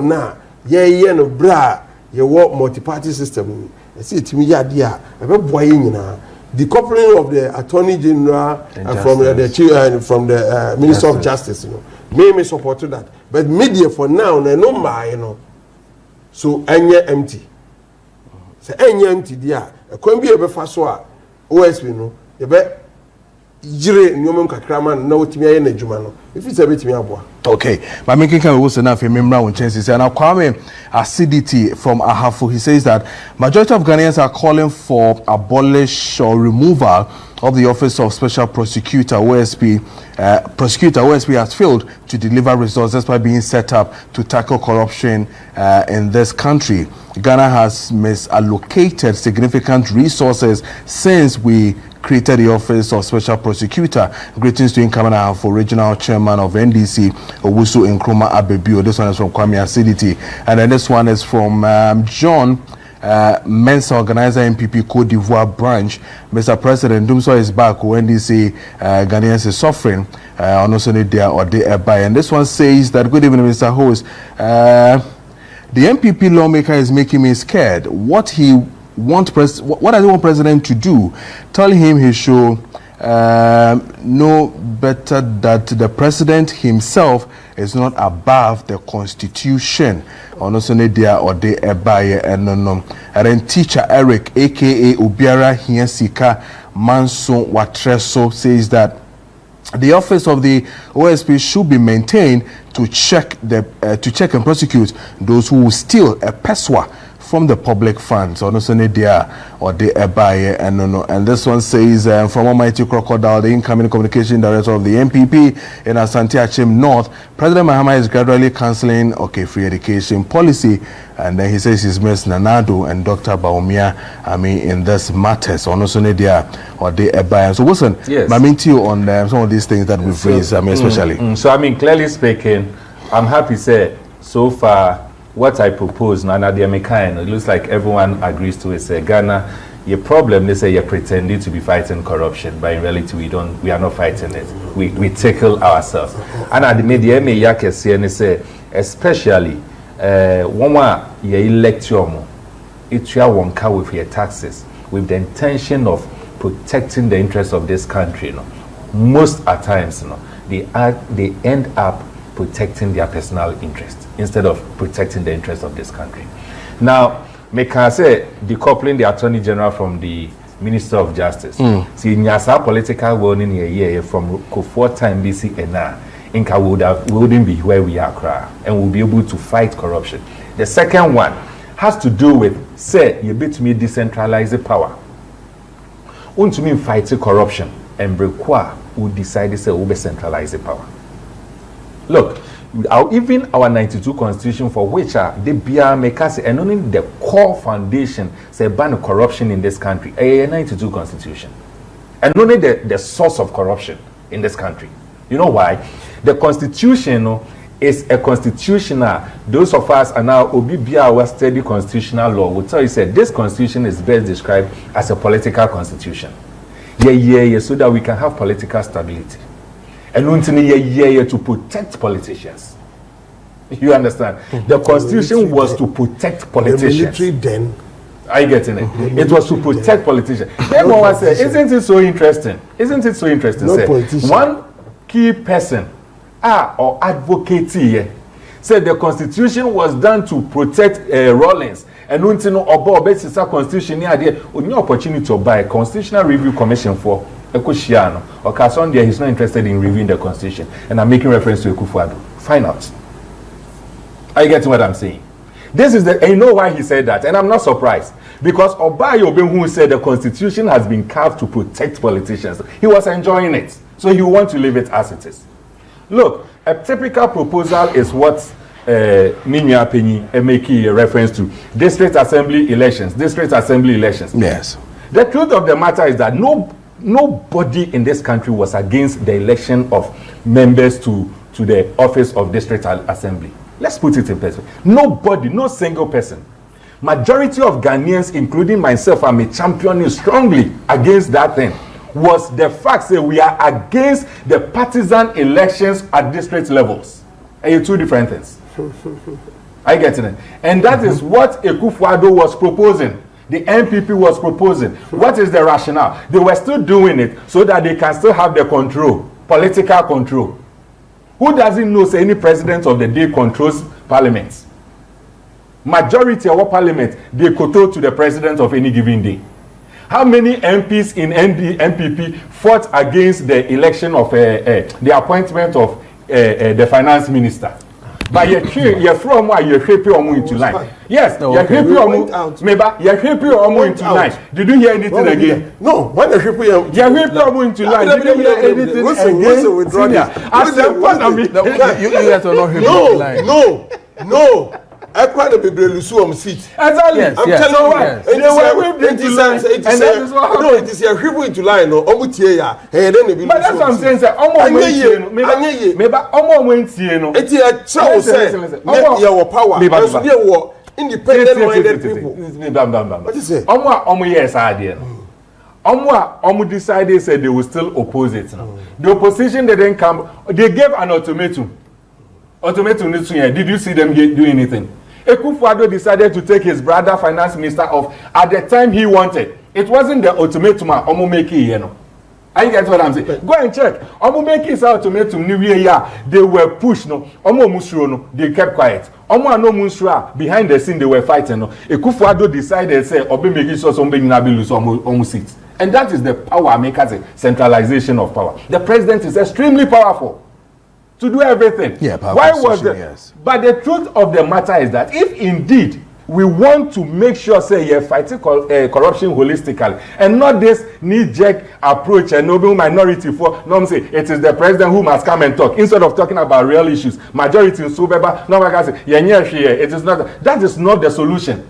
yeah no bra you work multi-party system I see it me yade a be boy nyina the coupling of the attorney general from the minister of justice me support to that but media for now no ma so anya empty say anya empty dia kwan bi e be fa so a OSP you be jire nyomem kakraman na otimi aye na djuma no if it's a bit me aboa okay my making can we say na fe memra won chances and Kwame Acidity from Ahafo he says that majority of Ghanaians are calling for abolish or removal of the office of special prosecutor OSP OSP has failed to deliver results by being set up to tackle corruption in this country. Ghana has misallocated significant resources since we created the office of special prosecutor. Greetings to incoming for regional chairman of NDC Owusu Nkrumah Abebio. This one is from Kwame Acidity, and then this one is from John Mensa, organizer MPP Cote d'Ivoire branch. Mr. President, Dumso is back when NDC Ghanaians is suffering on also there or there by. And this one says that good evening, Mr. Host. The MPP lawmaker is making me scared. What does he want president to do? Tell him he should know better that the president himself is not above the constitution. And then teacher Eric, aka Obiara Hiensika Manso Watreso, says that the office of the OSP should be maintained to check and prosecute those who steal a peswa from the public funds. And this one says from Almighty Crocodile, the incoming communication director of the MPP in Ashanti North, President Mahama is gradually cancelling free education policy, and then he says he's missed Nanado and Dr. Baumia in this matter. So Wilson, yes. I mean to you on some of these things that we've raised, especially. So clearly speaking, I'm happy say so far what I propose now, it looks like everyone agrees to it. Say Ghana, your problem, they say you're pretending to be fighting corruption, but in reality we are not fighting it. We tackle ourselves. And at the media say, especially one you elect your it's your one car with your taxes with the intention of protecting the interests of this country. Most at times, they end up protecting their personal interest instead of protecting the interests of this country. Now, may I say decoupling the Attorney General from the Minister of Justice. See, nyasa political warning here from Kufuor time BC and now, Inca wouldn't be where we are, and we'll be able to fight corruption. The second one has to do with say you bit me decentralize the power. To me fight corruption and require who decide to say we centralize the power. Look, even our 92 constitution, for which they make us and only the core foundation say ban corruption in this country, a 92 constitution, and only the source of corruption in this country. You know why? The constitution is a constitutional. Those of us are now Obibia our study constitutional law will tell you said this constitution is best described as a political constitution. Yeah, so that we can have political stability. And to protect politicians. You understand? The constitution was to protect politicians. The military then. Are you getting it? It was to protect politicians. Everyone said, isn't it so interesting? Isn't it so interesting? No politician. One key person or advocate here said the constitution was done to protect Rawlings. And about constitution here, only opportunity to buy a constitutional review commission for Ekoshiano or Kasondia. He's not interested in reviewing the constitution, and I'm making reference to Ekufuado. Find out. Are you getting what I'm saying? This is and you know why he said that, and I'm not surprised because Obayo who said the constitution has been carved to protect politicians. He was enjoying it, so he wants to leave it as it is. Look, a typical proposal is what Minya Penny making a reference to district assembly elections. Yes. The truth of the matter is that nobody in this country was against the election of members to the office of district assembly. Let's put it in perspective. Nobody, no single person. Majority of Ghanaians, including myself, I'm championing strongly against that thing. Was the fact that we are against the partisan elections at district levels. And two different things. I get it. And that is what Ekufuado was proposing. The NPP was proposing. What is the rationale? They were still doing it so that they can still have the control, political control. Who doesn't know say any president of the day controls parliament? Majority of our parliament, they control to the president of any given day. How many MPs in NPP fought against the election of the appointment of the finance minister? But you're from where you're happy into line. Yes, you're happy into line. Did you hear anything again? No, when you're happy into line, did you hear anything again? No. I quite a bit of seat. Exactly. I'm telling you, it is a people into line or Omutia. But that's what I'm saying, sir. It's a choice. Your power. Independent minded people. What is it? Yes, idea. Omu decided said they will still oppose it. The opposition didn't come. They gave an ultimatum. Did you see them do anything? Ekufuado decided to take his brother finance minister off at the time he wanted. It wasn't the ultimatum Omumeki, you know. I get what I'm saying. Go and check. Omumeki's ultimatum new year, they were pushed, no. No, they kept quiet. No Munsura, behind the scene they were fighting. No. Ekufuado decided say Obimeki so somebody nabilus omu seats. And that is the power makers, centralization of power. The president is extremely powerful to do everything. Yeah, why was it? Yes. But the truth of the matter is that if indeed we want to make sure say you're fighting corruption holistically and not this knee-jerk approach and no minority for no say it is the president who must come and talk instead of talking about real issues. Majority in Subeba, no one say it is not. That is not the solution.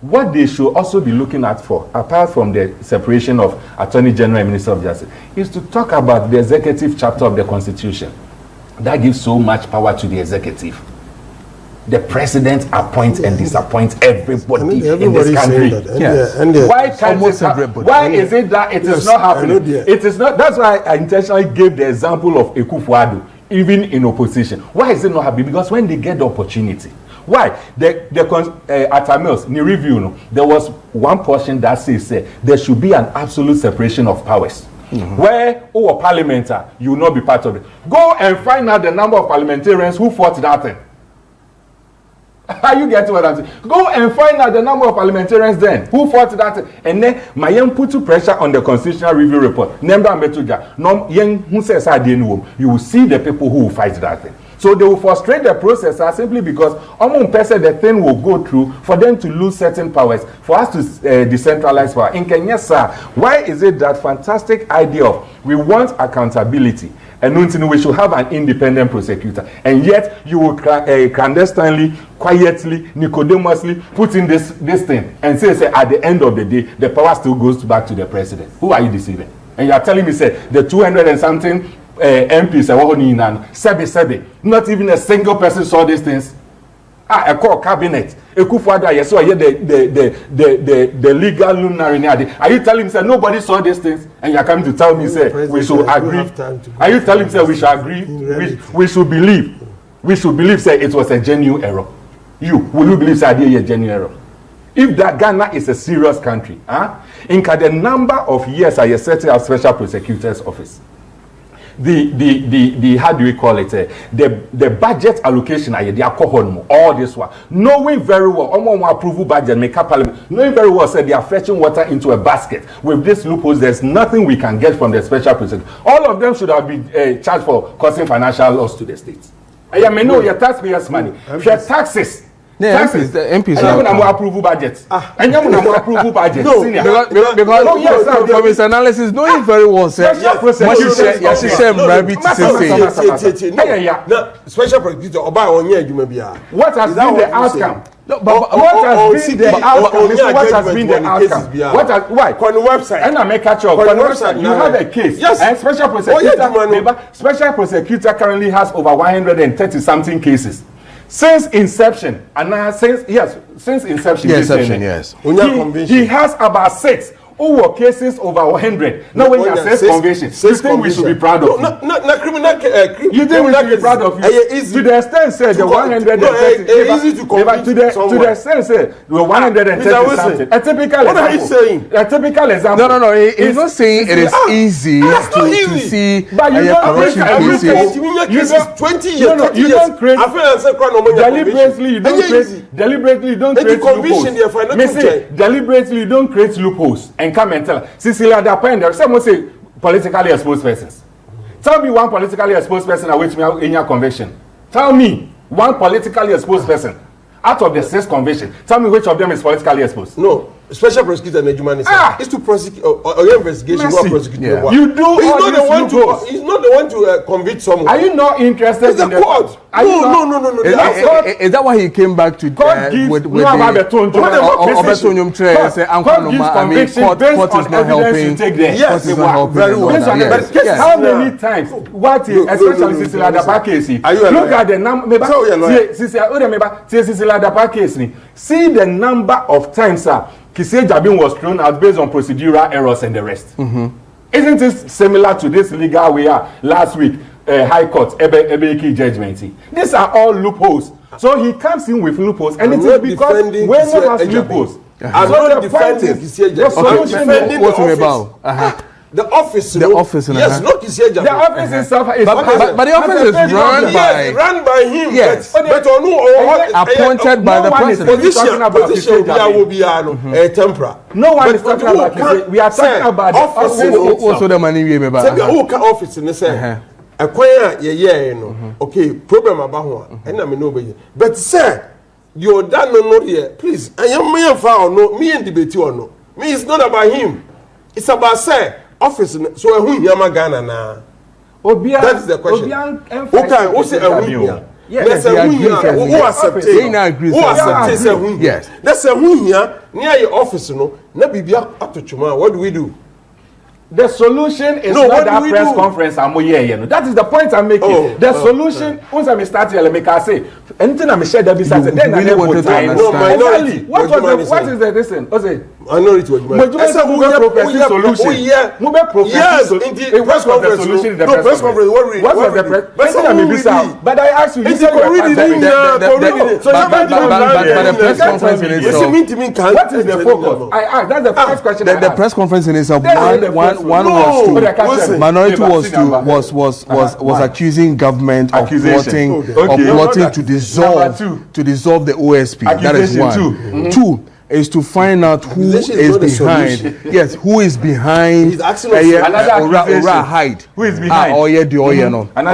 What they should also be looking at for, apart from the separation of Attorney General and Minister of Justice, is to talk about the executive chapter of the Constitution. That gives so much power to the executive. The president appoints and disappoints everybody in this country. Yes. Why can't why is it that it is not happening? It is not. That's why I intentionally gave the example of Ekufuado, even in opposition. Why is it not happening? Because when they get the opportunity. Why? At Amels, in the review, no, there was one portion that says there should be an absolute separation of powers. Mm-hmm. Where a parliamentary, you will not be part of it. Go and find out the number of parliamentarians who fought that thing. Are you getting what I'm saying? Go and find out the number of parliamentarians then who fought that thing. And then Mayem put pressure on the constitutional review report. You will see the people who will fight that thing. So they will frustrate the process simply because the thing will go through for them to lose certain powers, for us to decentralize power. In Kenya, sir, why is it that fantastic idea of we want accountability and we should have an independent prosecutor, and yet you will clandestinely, quietly, nicodemously put in this thing and say at the end of the day, the power still goes back to the president. Who are you deceiving? And you are telling me, say, the 200 and something MPs sebe not even a single person saw these things. A core cabinet Ekufuado yes so the legal luminary. Are you telling me say nobody saw these things and you are coming to tell me say we should agree? Are you telling me say we should agree? We should believe say it was a genuine error? Will you believe say a genuine error? If that Ghana is a serious country, in the number of years I setting up special prosecutor's office, the how do we call it? The budget allocation, all this one, knowing very well, approval budget, make up parliament, knowing very well, said they are fetching water into a basket. With this loopholes, there's nothing we can get from the special prosecutor. All of them should have been charged for causing financial loss to the states. I may know your taxpayers' money, your taxes. Yeah, MPs and you're going to approve budget. And you're going to approve budget. No, because from his analysis, knowing very well, sir, what you say, special prosecutor, what has been the outcome? What has been the outcome? Why? On the website. And I may catch up. On the website, you have a case. Yes. And special prosecutor currently has over 130 something cases. Since inception, since inception, yes. He has about 6 cases over 100. Now, when you have 6 convictions, you think we should be proud of you? No, criminal. You think we should be proud of you? To the extent said the 130. Easy to convince to the extent said the 130 something. A typical example. What are you saying? A typical example. No. He's not saying it is easy to see. But you don't cases 20 years. No, you don't create. Deliberately, you don't create loopholes. Deliberately, you don't create loopholes. And come and tell her, Cecilia Dapenda, someone say politically exposed persons. Tell me one politically exposed person await me in your conviction. Tell me one politically exposed person out of the 6 convictions. Tell me which of them is politically exposed. No. Special prosecutor Nejumani is to prosecute or your investigation. Yeah. You do. He's not the one to convict someone. Are you not interested in the court? No. Is that why he came back to with the court is not helping? Yes, very well. How many times? What especially Cecilia Dapa case? Look at the number. Cecilia Dapa case. See the number of times, sir. Kisei Jabin was thrown out based on procedural errors and the rest. Isn't it similar to this legal we are last week, High Court, Ebeki judgment? These are all loopholes. So he comes in with loopholes, and it is because when one has loopholes. I'm not defending Kisei Jabin. What's it about? The office, yes, not Kisei Jabin. The office itself is but the office is run by him. Yes, but appointed by the president. Position will be temporary. No one is talking about Kisei. We are talking about the office. Also the money we about. Office in the same. Acquire okay, problem about one. And I know but sir, you're done no here. Please, I am me foul no me and debate or no. Me it's not about him. It's about sir. Office so who Yama Ghana na that's the question. Okay, who say who? Yes, who accept yes, that's a who here near your office no na bibia atochuma. What do we do? The solution is not that press conference I'm here. That is the point I'm making. The solution, once I start here, make I say anything I'm share that besides then I wanted to minority. What is the reason? Minority solution. Yes, indeed. Press conference. No press conference. What was the press? But I asked you. But the press conference in itself. What is the focus? I asked. That's the first question. The press conference in itself. One was was accusing government of plotting to dissolve the OSP. That is one. 2 is to find out who is behind. Yes, who is behind? He's asking hide. Who is behind? And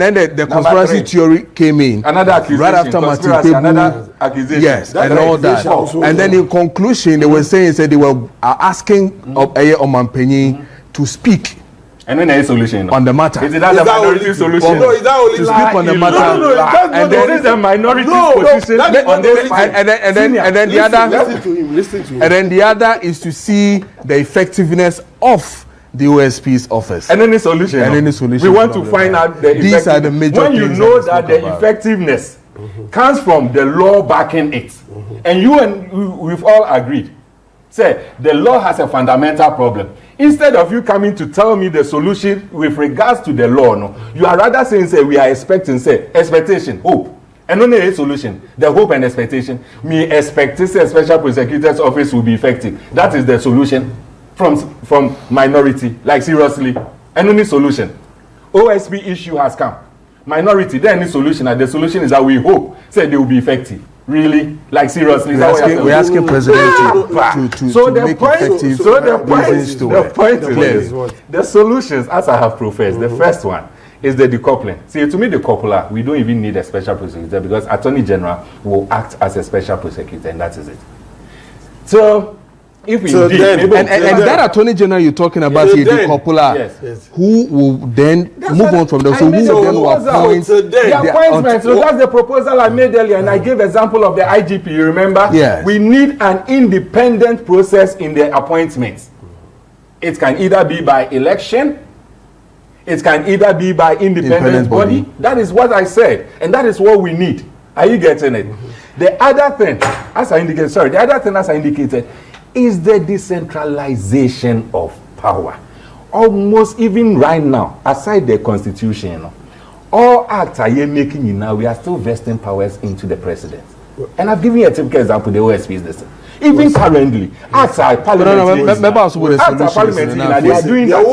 then the conspiracy theory came in. Another accusation. Right after Martin Pebu. Yes, and all that. And then in conclusion, they were saying they were asking Omanpenyi to speak. And when there is solution on the matter. Is that the minority solution? No, is that only to speak on the matter? No, and then is the minority position. And then the other is to see the effectiveness of the OSP's office. And any solution. And any solution. We want to find out the These are the major when you things know that that the effectiveness comes from the law backing it. And we've all agreed. Say, the law has a fundamental problem. Instead of you coming to tell me the solution with regards to the law, no, you are rather saying, say, we are expecting, say, expectation, hope. And only a solution, the hope and expectation. Me expecting, say, special prosecutor's office will be effective. That is the solution from minority, like seriously. And only solution. OSP issue has come. Minority, then any solution, and the solution is that we hope, say, they will be effective. Really? Like seriously? We're asking President to make effective reasons to the point is the solutions, as I have professed, the first one is the decoupling. See, to me, the coupler, we don't even need a special prosecutor because Attorney General will act as a special prosecutor, and that is it. So, if we that Attorney General you're talking about here, the coupler, who will then move on from there? So who will then appoint the appointment? So that's the proposal I made earlier, and I gave example of the IGP. You remember? Yes. We need an independent process in the appointments. It can either be by election. It can either be by independent body. That is what I said, and that is what we need. Are you getting it? The other thing, as I indicated, is the decentralization of power. Almost even right now, aside the constitution, all acts are making now, we are still vesting powers into the president. And I've given you a typical example, the OSP is this. Even currently, acts are parliamentary. They are doing that.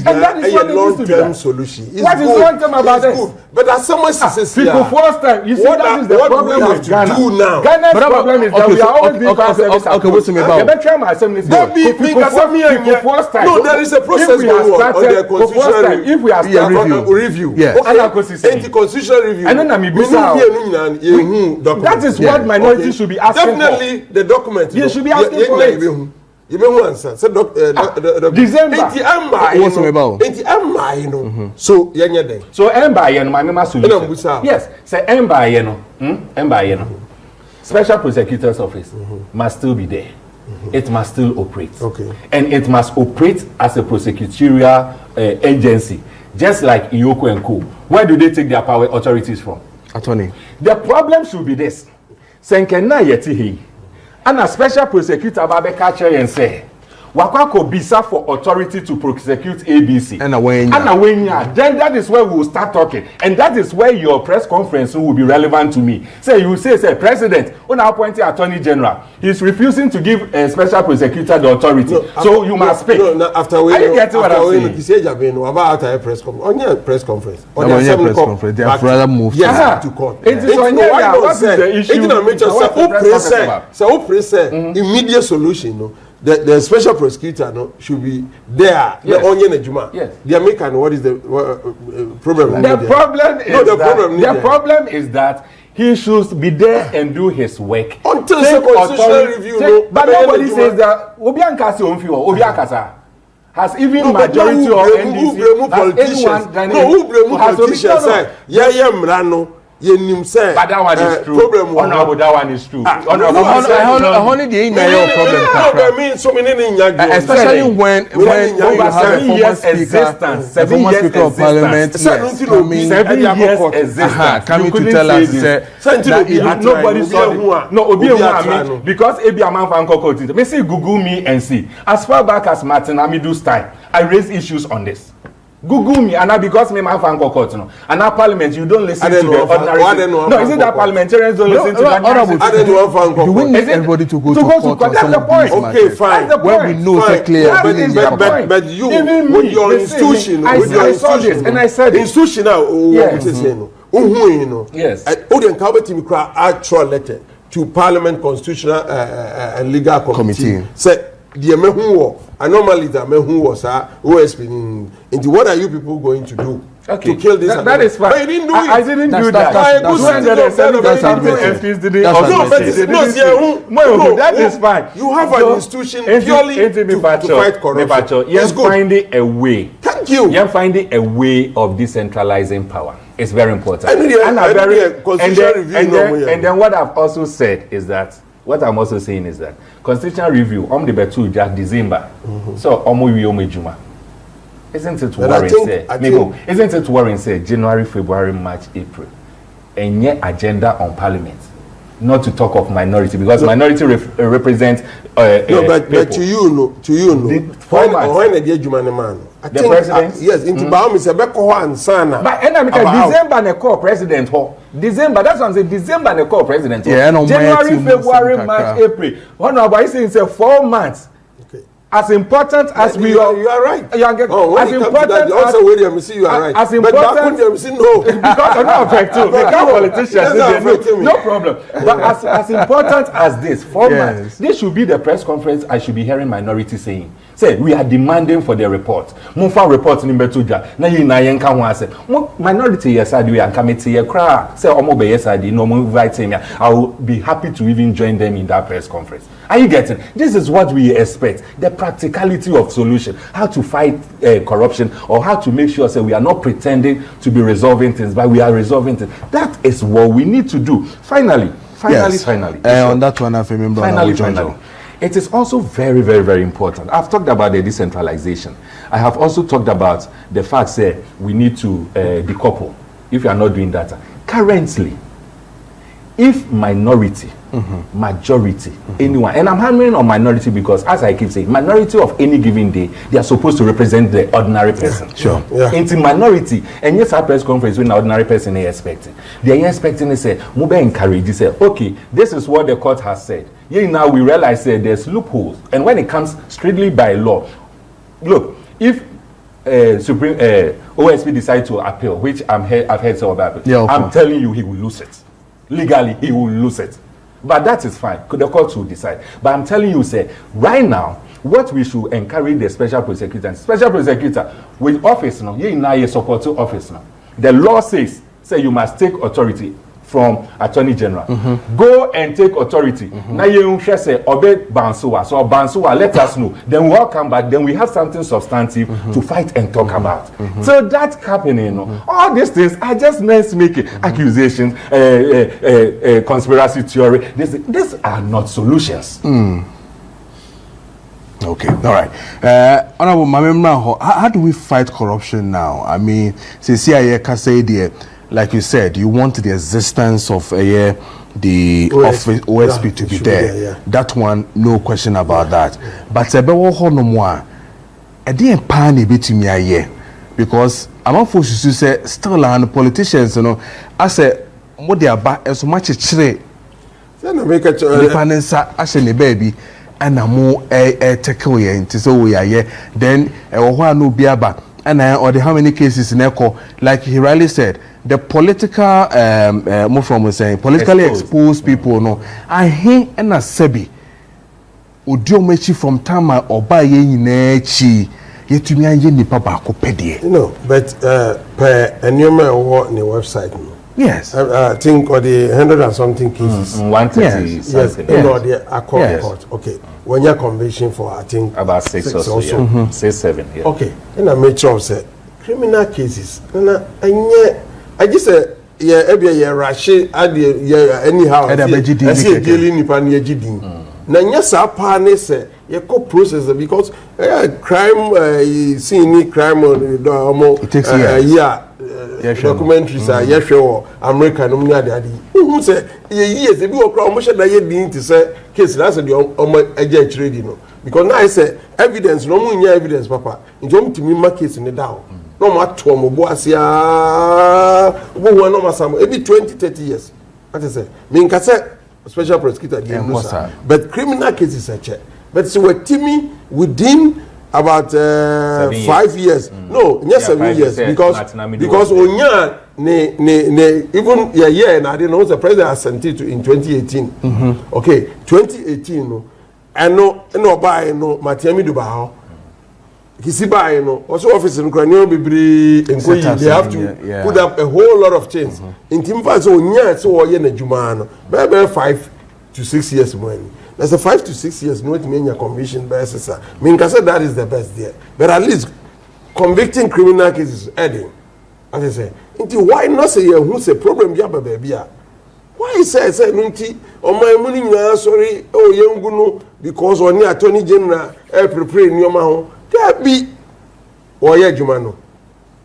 And that is what long-term solution. What is long-term about this? But as someone says, people first time, you see, that is the problem with Ghana. Ghana's problem is that we are always being service. Okay, what's the matter? No, there is a process going on the constitutional review. If we are started review, anti-constitutional review, that is what minority should be asking for. Definitely, the document. You should be asking for it. You may want to say, December. So, so Emba solution. Yes, say Emba Special Prosecutor's Office must still be there. It must still operate. Okay. And it must operate as a prosecutorial agency, just like Iyoko and Co. Where do they take their power authorities from? Attorney. The problem should be this. Senkena yeti hei. And a special prosecutor babe catcher and say, Wakwako bisa for authority to prosecute ABC. And away. Then that is where we will start talking. And that is where your press conference will be relevant to me. Say, you say, President, on our appointed Attorney General, he's refusing to give a special prosecutor the authority. So you must speak. After we, are you getting what I'm saying? About a press conference. On your press conference. They have rather moved to court. It is on your what is the issue? Immediate solution. The special prosecutor should be there. Yes. The American, what is the problem? The problem is that he should be there and do his work until the constitutional review. But nobody says that Obiankasa has even majority of NDC. Who blame politicians? But that one is true. Honorable, that one is true. Especially when you have a former speaker of parliament coming to tell us that nobody saw it. No, because Ebi Amanfa Nkoko, me say Google me and see. As far back as Martin Amidu's time, I raised issues on this. Google me, and because me my fan court, no, and our parliament you don't listen to the ordinary. No, isn't that parliamentarians don't listen to that? Do we need everybody to go to court? That's the point. Okay, fine. When we know it's clear, but you, with your institution, I saw this and I said institution now. Yes. Yes. Odin Calvert cry actual letter to Parliament Constitutional and Legal Committee. Say the mehu anomaly that mehu was OSP. Into what are you people going to do? Okay. To kill this. That is fine. But you didn't do it. I didn't do that. That is fine. You have an institution purely to fight corruption. Yes, finding a way. Thank you. You're finding a way of decentralizing power. It's very important. And then what I've also said is that what I'm also saying is that constitutional review, the betu just December. So, juma. Isn't it worrying, say, isn't it worrying, say, January, February, March, April, and yet agenda on Parliament? Not to talk of minority, because minority represents but to you know, when the Jumani man, the president, yes, into Baum is a Beko and Sana. But December ne call president ho. December, that's what I'm saying. December ne call president. Yeah, no, January, February, March, April. One of I say it's 4 months. As important as we are, you are right. As important as also William, see you are right. As important, no, because I'm not affected. They can't politicians. No problem. But as important as this 4 months, this should be the press conference. I should be hearing minority saying, "Say we are demanding for the report. Mufa report ni betuja. Na yi na yen ka ho ase. Minority yes I do and committee ye kra. Say omo be yes I do. No mo invite me. I will be happy to even join them in that press conference." Are you getting? This is what we expect. The practicality of solution. How to fight corruption, or how to make sure that we are not pretending to be resolving things, but we are resolving things. That is what we need to do. Finally. On that one, I remember. Finally. It is also very, very, very important. I've talked about the decentralization. I have also talked about the fact that we need to decouple if you are not doing that. Currently, if minority, majority, anyone, and I'm hammering on minority because, as I keep saying, minority of any given day, they are supposed to represent the ordinary person. Sure. Into minority, and yes, our press conference when an ordinary person is expecting. They are expecting to say, Mube encourage, they say, okay, this is what the court has said. Yeah, now we realize that there's loopholes, and when it comes strictly by law, look, if Supreme OSP decide to appeal, which I've heard so about it, I'm telling you, he will lose it. Legally, he will lose it. But that is fine. The court will decide. But I'm telling you, say, right now, what we should encourage the special prosecutor with office now, you now support to office now. The law says, say you must take authority from Attorney General. Go and take authority. Now you say obey Bansuwa. So Bansuwa, let us know. Then we'll come back. Then we have something substantive to fight and talk about. So that's happening. All these things are just men's making accusations, conspiracy theory. These are not solutions. Okay, all right. Honorable Mamemna, how do we fight corruption now? I mean, CIA Kasei, like you said, you want the existence of the OSP to be there. That one, no question about that. But I didn't panic bit because I'm not forced to say still and politicians, you know, I say what they are back as much as chile. Then make a baby and a more take away into so we are here. Then no be back. And or how many cases in echo, like he rightly said, the political more from saying politically exposed people no I hate and a sebi udiomechi from tama or buy ye nechi yet to me and ye papa pedie. No, but per a new man on the website. Yes. I think or the 100 and something cases. 130 yes. No, the court. Okay. When you're conviction for I think about 6 or so. 6, 7. Yeah. Okay. And I make sure say criminal cases. I just say rush anyhow. I see a daily nipa near GD. Nanya sapa ne say you co process because crime seeing crime it takes years. Documentaries are yesho America no nya de who say years e bi wo kra omo sheda ye din to say case that's the omo eje trade no because now I say evidence no mo nya evidence papa njom timi ma case ne down no ma to mo bo asia wo no ma sam e bi 20-30 years that is say me nka say special prosecutor dey no sir but criminal cases are check but so we timi within about 5 years. No, 7 years because onya ne even and I didn't know the president assented to in 2018. Okay, 2018 no. And no buy no Matiami do ba. Kisi buy no. Also office in Kranio Bibri and they have to put up a whole lot of things. In Timfa so onya so oye na juma no. Maybe 5 to 6 years more. There's a 5 to 6 years, no, it means your conviction basis. I mean, I said that is the best there. But at least convicting criminal cases adding. As I say, why not say who's a problem? Baby, why say Nunti or my money? Sorry, oh, young because on the Attorney General, prepare in your mouth. There be or yeah jumano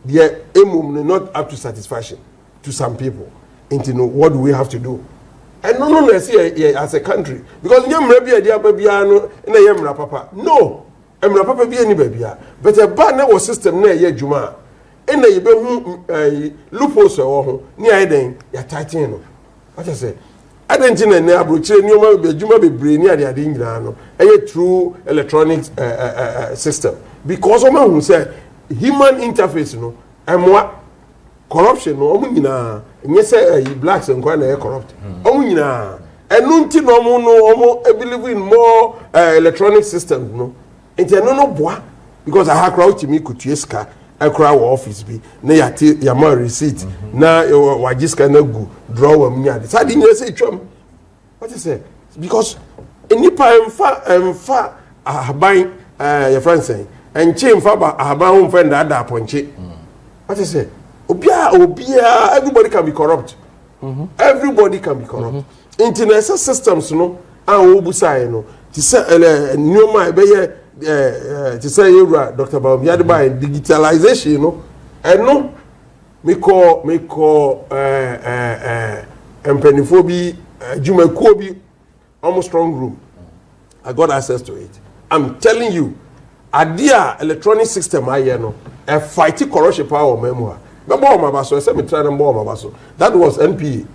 the emum not up to satisfaction to some people into know what do we have to do and no as a country because nyam rabi e dia babia no na yemra papa no emra papa bi ani babia but a ban na system na ye juma na ye be hu loopholes wo ho ni ai den ya tighten no what I say identity na abrochire ni o ma be juma be bre ni ade nyina no through electronic system because o ma hu say human interface no emwa corruption no omu nyina nye say blacks nkwa na corrupt omu nyina enu nti no omu believe in more electronic systems no enti no boa because I crowd timi kutueska akra wo office bi na ya ma receipt na wajiska na gu draw am nya de sadi nye say twam what you say because enipa emfa ahaban your friend say enche emfa ba ahaban ho friend da aponche what you say obia everybody can be corrupt everybody can be corrupt internet systems no an obusai no ti say nyoma be ye ti say you Dr. Bawum ya de by digitalization no no me call empenifo bi jumakuo bi almost strong room I got access to it I'm telling you adia electronic system aye no a fight corruption power memoir that was NPA.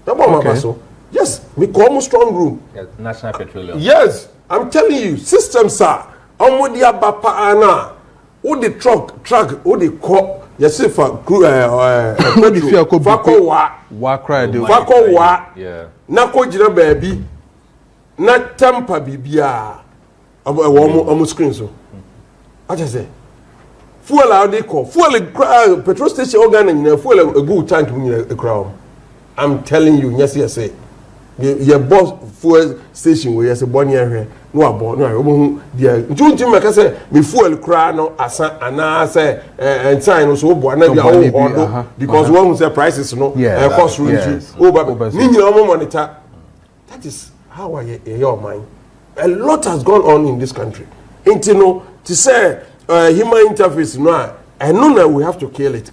Okay. Yes, we call strong room. Yes, National Petroleum. Yes, I'm telling you, systems are. Omodia bapa ana. Who the truck, who the cop. Yes, if Fako wa. Yeah. Nako jina baby. Na tampa bibia. Omo screen so. I just say. Fuel out they call fuel petrol station organ and fuel a good tank in a crowd. I'm telling you, yes, say your boss fuel station where you say 1 year here, no about no, dear. June Jim say me fuel crowd no asa and say and sign so because one who say prices no cost really monitor. That is how I hear your mind. A lot has gone on in this country. Ain't you know to say human interface no and no now we have to kill it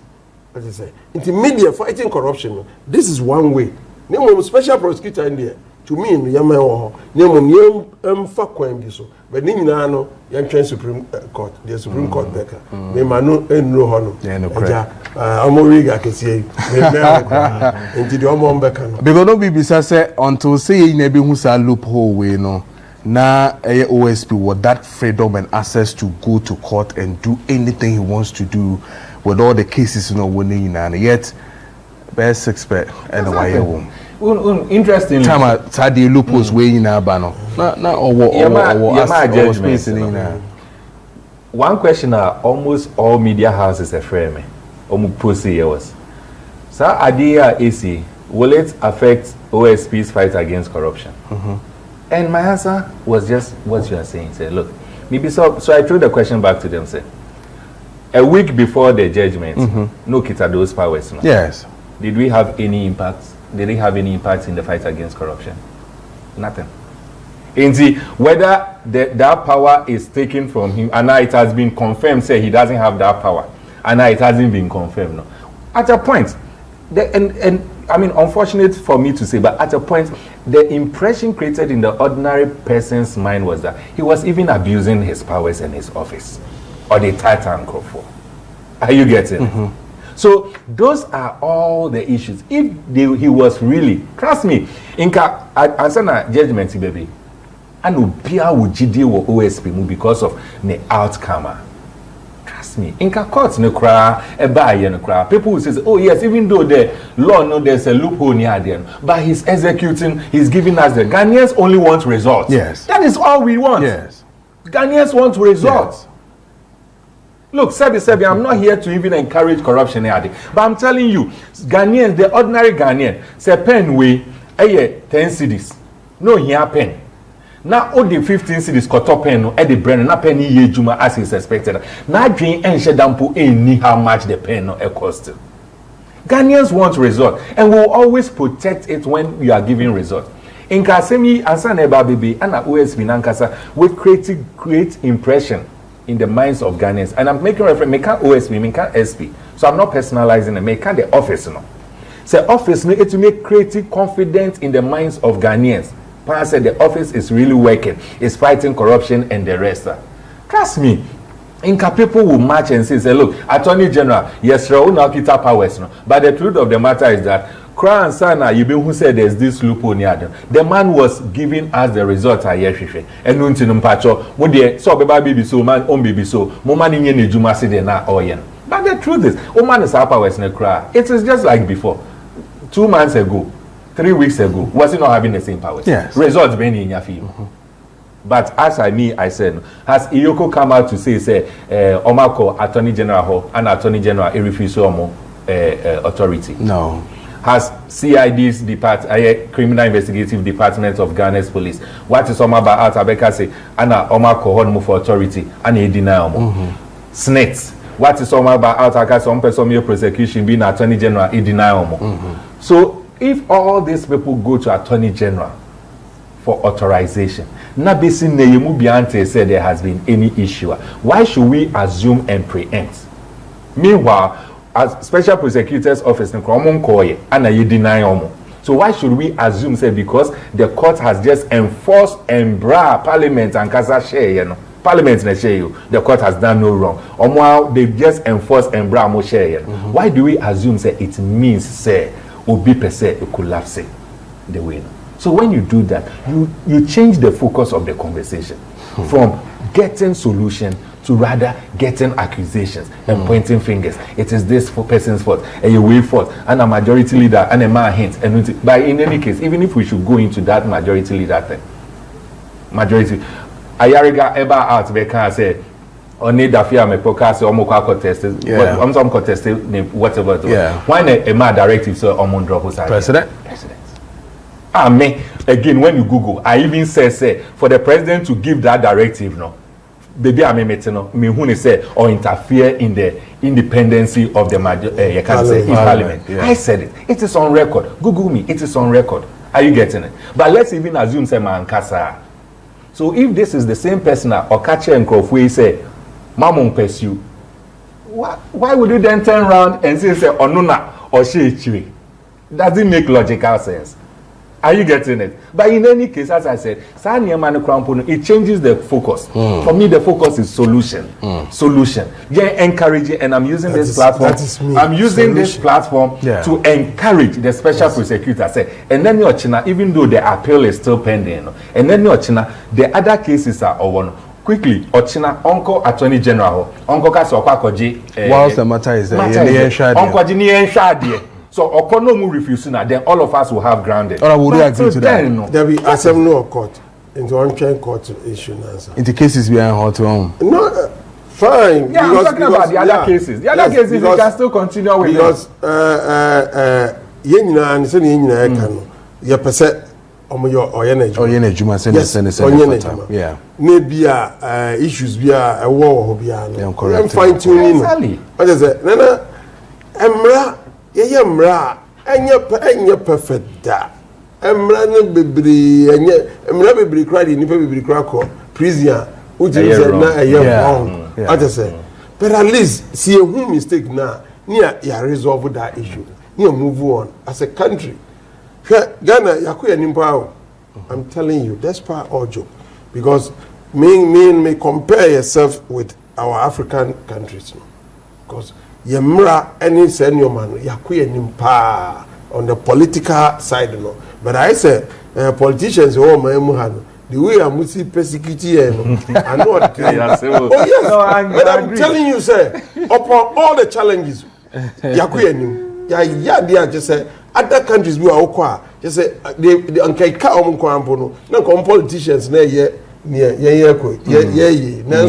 as I say into media fighting corruption this is one way name special prosecutor in there to me no yama ho name fa kwan bi so but ni nyina no yan twen supreme court the supreme court beka me ma no enro ho no ja amoriga kesi me into the omo beka no because no bibisa say until say na be hu sa loophole we no na OSP with that freedom and access to go to court and do anything he wants to do with all the cases winning and yet best expert and why interesting time at the loopholes way in abano one question almost all media houses are frame was so idea is will it affect OSP's fight against corruption? And my answer was just what you are saying. Say, look, maybe so I threw the question back to them. Say, a week before the judgment, no kita those powers. No? Yes. Did we have any impact? Did they have any impact in the fight against corruption? Nothing. And see whether that power is taken from him, and now it has been confirmed. Say he doesn't have that power, and now it hasn't been confirmed. No. At a point, and I mean, unfortunate for me to say, but at a point, the impression created in the ordinary person's mind was that he was even abusing his powers and his office, or the titan for. Are you getting? So those are all the issues. If he was really, trust me, Inka answer na judgment, baby, and Ubia would GD or OSP because of the outcome. Me in court no cry a buy no cry people will say oh yes even though the law no there's a loophole near them but he's executing he's giving us the Ghanaians only want results. Yes, that is all we want. Yes, Ghanaians want results. Yes. Look, Sebi, I'm not here to even encourage corruption but I'm telling you Ghanaians, the ordinary Ghanaian say pen we 10 cedis no here pen. Now all the 15 cities cut up pen at the brand na penny ye juma as is expected. Now dream and shedampo any how much the pen cost. Ghanaians want result and will always protect it when we are giving result. In Kasemi Ansa Neba Baby and OSP Nankasa will create impression in the minds of Ghanaians. And I'm making reference, me can't OSP, me can't SP. So I'm not personalizing it, me can't the office, no. Say office, no, it to make creative confidence in the minds of Ghanaians. I said the office is really working, it's fighting corruption and the rest. Trust me, Inca people will march and say, look, Attorney General, yes, we now kita powers, no. But the truth of the matter is that Crown Sana, you who said there's this loophole near them. The man was giving us the results at Yeshife. And Nuntinum Pacho, Mudie, so baby so man, baby so, Moman in Juma Sidena Oyen. But the truth is, Oman is our powers in a cry. It is just like before. 2 months ago, 3 weeks ago, was it not having the same powers? Yes. Results being in your field. But as I said, has Iyoko come out to say, Omako, Attorney General, and Attorney General, refuse authority? No. Has CID's Criminal Investigative Department of Ghana's Police? What is Oma about Abeka say? Anna Omako Horn for authority, and he deny SNET. What is Oma about Aka some person prosecution being Attorney General, he deny So if all these people go to Attorney General for authorization, Nabisi Neyemu Biante said there has been any issue. Why should we assume and preempt? Meanwhile, as Special Prosecutor's Office, and you deny omo. So why should we assume, say, because the court has just enforced Parliament and Kasa share, Parliament na share you, the court has done no wrong. They've just enforced mo share. Why do we assume, say, it means, say, Obi per se, it could have say, the winner? So when you do that, you change the focus of the conversation from getting solution to rather getting accusations and pointing fingers. It is this person's fault, and you way fault, and a majority leader, and a man hint. But in any case, even if we should go into that majority leader thing, Ayariga ever out they can say, only the fear me podcast or more contested, but some contested whatever. Why a man directive so on drop president. Me again when you Google, I even say for the president to give that directive, no. Baby, I me who say or interfere in the independency of the parliament. Yeah. I said it. It is on record. Google me. It is on record. Are you getting it? But let's even assume say Mankasa. So if this is the same person or catcher and Crawford say, Mamon pursue, why would you then turn around and say Onuna or She? Doesn't make logical sense. Are you getting it? But in any case, as I said, it changes the focus. For me, the focus is solution. Solution. Yeah, encouraging, and I'm using this platform. I'm using this platform to encourage the special prosecutor. Say, and then your China, even though the appeal is still pending, and then your China, the other cases are over. Quickly, Ochina, Uncle Attorney General, Uncle Kasokwakoji. Whilst the matter is there, Uncle Jini Shadi. So Okonomu refusing that, then all of us will have grounded. Or would you agree to that? No. There will be assembly of court into one-chain court issue answer. In the cases we are hot home. No, fine. Yeah, I'm talking about the other cases. The other cases we can still continue with. Because yenina and send yenina ekano. Your percent your Juma send yeah. Maybe issues be a war be I'm fine tuning. What is it? Nana Emra Emra enya perfect da. Emra no bebre enya emra bebre cry the nipa bebre cry ko prison which is na wrong. What I say? But at least see a mistake now. Near ya resolve that issue. Near move on as a country. Ghana yakuya nimpa. I'm telling you, that's part of job. Because me compare yourself with our African countries. Because Yemra any senior man yakuya nimpa on the political side, no. But I say politicians oh my muhano. The way I must see persecuting, I know what to oh yes, no, I'm telling you, sir, upon all the challenges, yakuya nim, ya just say other countries we are okwa, just say they ankai ka omkwanpo no politicians na ye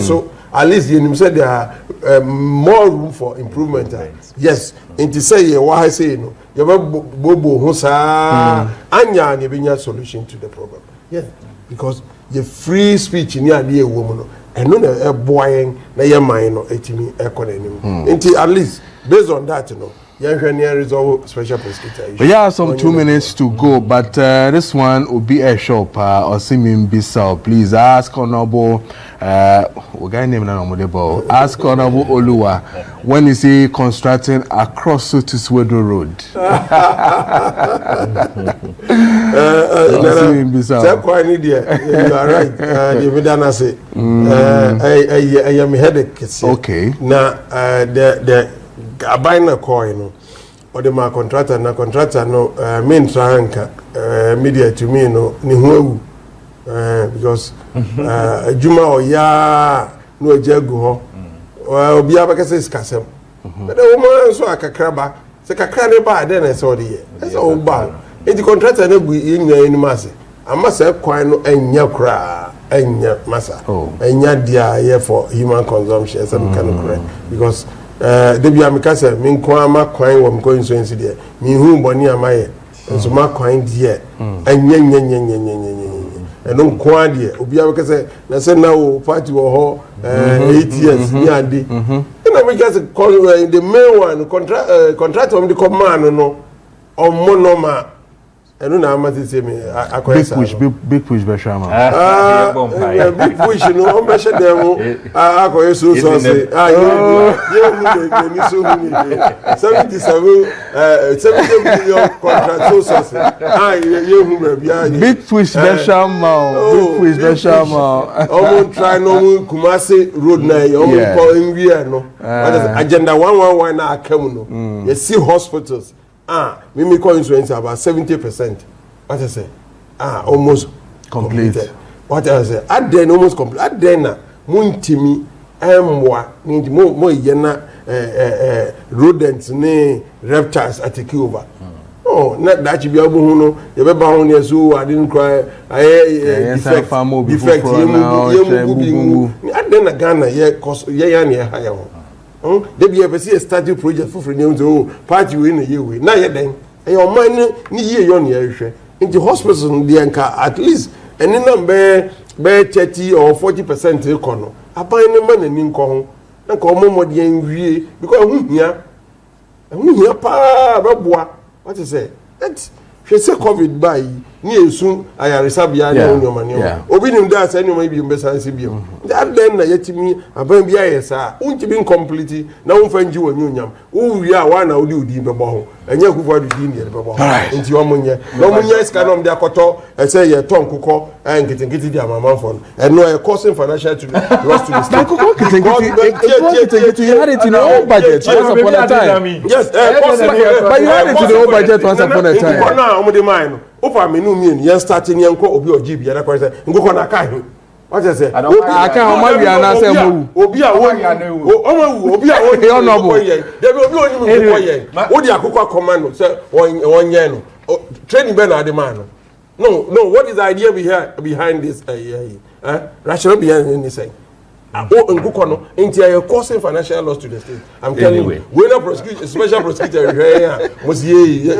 so at least you said there are more room for improvement. Yes, into say ye why say no, you bobo hosa anya ni binya solution to the problem. Yes, because the free speech in your woman and no a boying na your mind no etimi economy. Until at least based on that, you know, resolve special prosecutor issue. We have some 2 minutes to go, but this one will be a shop or Simin Bissau. Please ask Honorable ask Honorable Oluwa when is he constructing across Sotiswedo Road? Simin Bissau. You are right. I am headache. Okay. Now the abina coin or the my contractor no main tranka media to me no ni hu because juma o ya no jagu ho obi abaka say skasem but the woman so akakraba se kakra ne ba de na se odi ye se o ba e di contractor na gu yenwa enimase amasa kwan no anya kra anya masa anya dia here for human consumption some kind of correct because Debbie Amikasa, Minqua, Maquine, wam going so in Sidia, me whom Bonia Maye, and so Maquine dear, and yen, and no quadia, Obiaka, I said now, party or 8 years, Yandi. And I guess the main one, contract on the command, no, or monoma. I don't know how much say me. Big push, Bashama. Big push, you know, I'm measure them. I go so say. 70 million contract so say. Big push, Bashama. Big push, Bashama. Omo try no Kumasi road na. Omo call in here no. Agenda 111 na akam no. You see hospitals. Mimi call insurance about 70%. What I say? Almost completed. What I say? At then almost complete. At then muntimi emwa need more yena rodents ne reptiles atake over. Oh, not that you be able to know. You be bound here, so I didn't cry. Defect. At then a Ghana, yeah, cause yeah, higher. They be able to see a statue project for free. So party win a year. Now you then, and your money ni year on year. Into hospitals, the anchor at least, and in number 30 or 40% econo. I buy any money in income. And come more the angry because here, pa, what you say? That she say COVID by near soon. I receive your money. Obin that any may be best and CBM. That then yet me a baby, yes, sir. Won't you be completely now find you a union? Oh, we are one out do the babo, and you go to the babo. Into your money. No money is can on their koto and say your tongue cook and getting their mamma phone. And no, a causing financial to lost to the state. You had it in your own budget once upon a time. Yes, but you had it in your own budget once upon a time. Opa menu mean yen starting yen ko obi ojibi ya na kwese ngoko na kai what you say aka o ma bia na say mo obi a wo obi a wo yen there be obi oni mu ko yen wo di akoko command say won yen no training be na the man no what is the idea behind this rational behind this saying ngoko no enti are causing financial loss to the state. I'm telling you, we no prosecute special prosecutor here must ye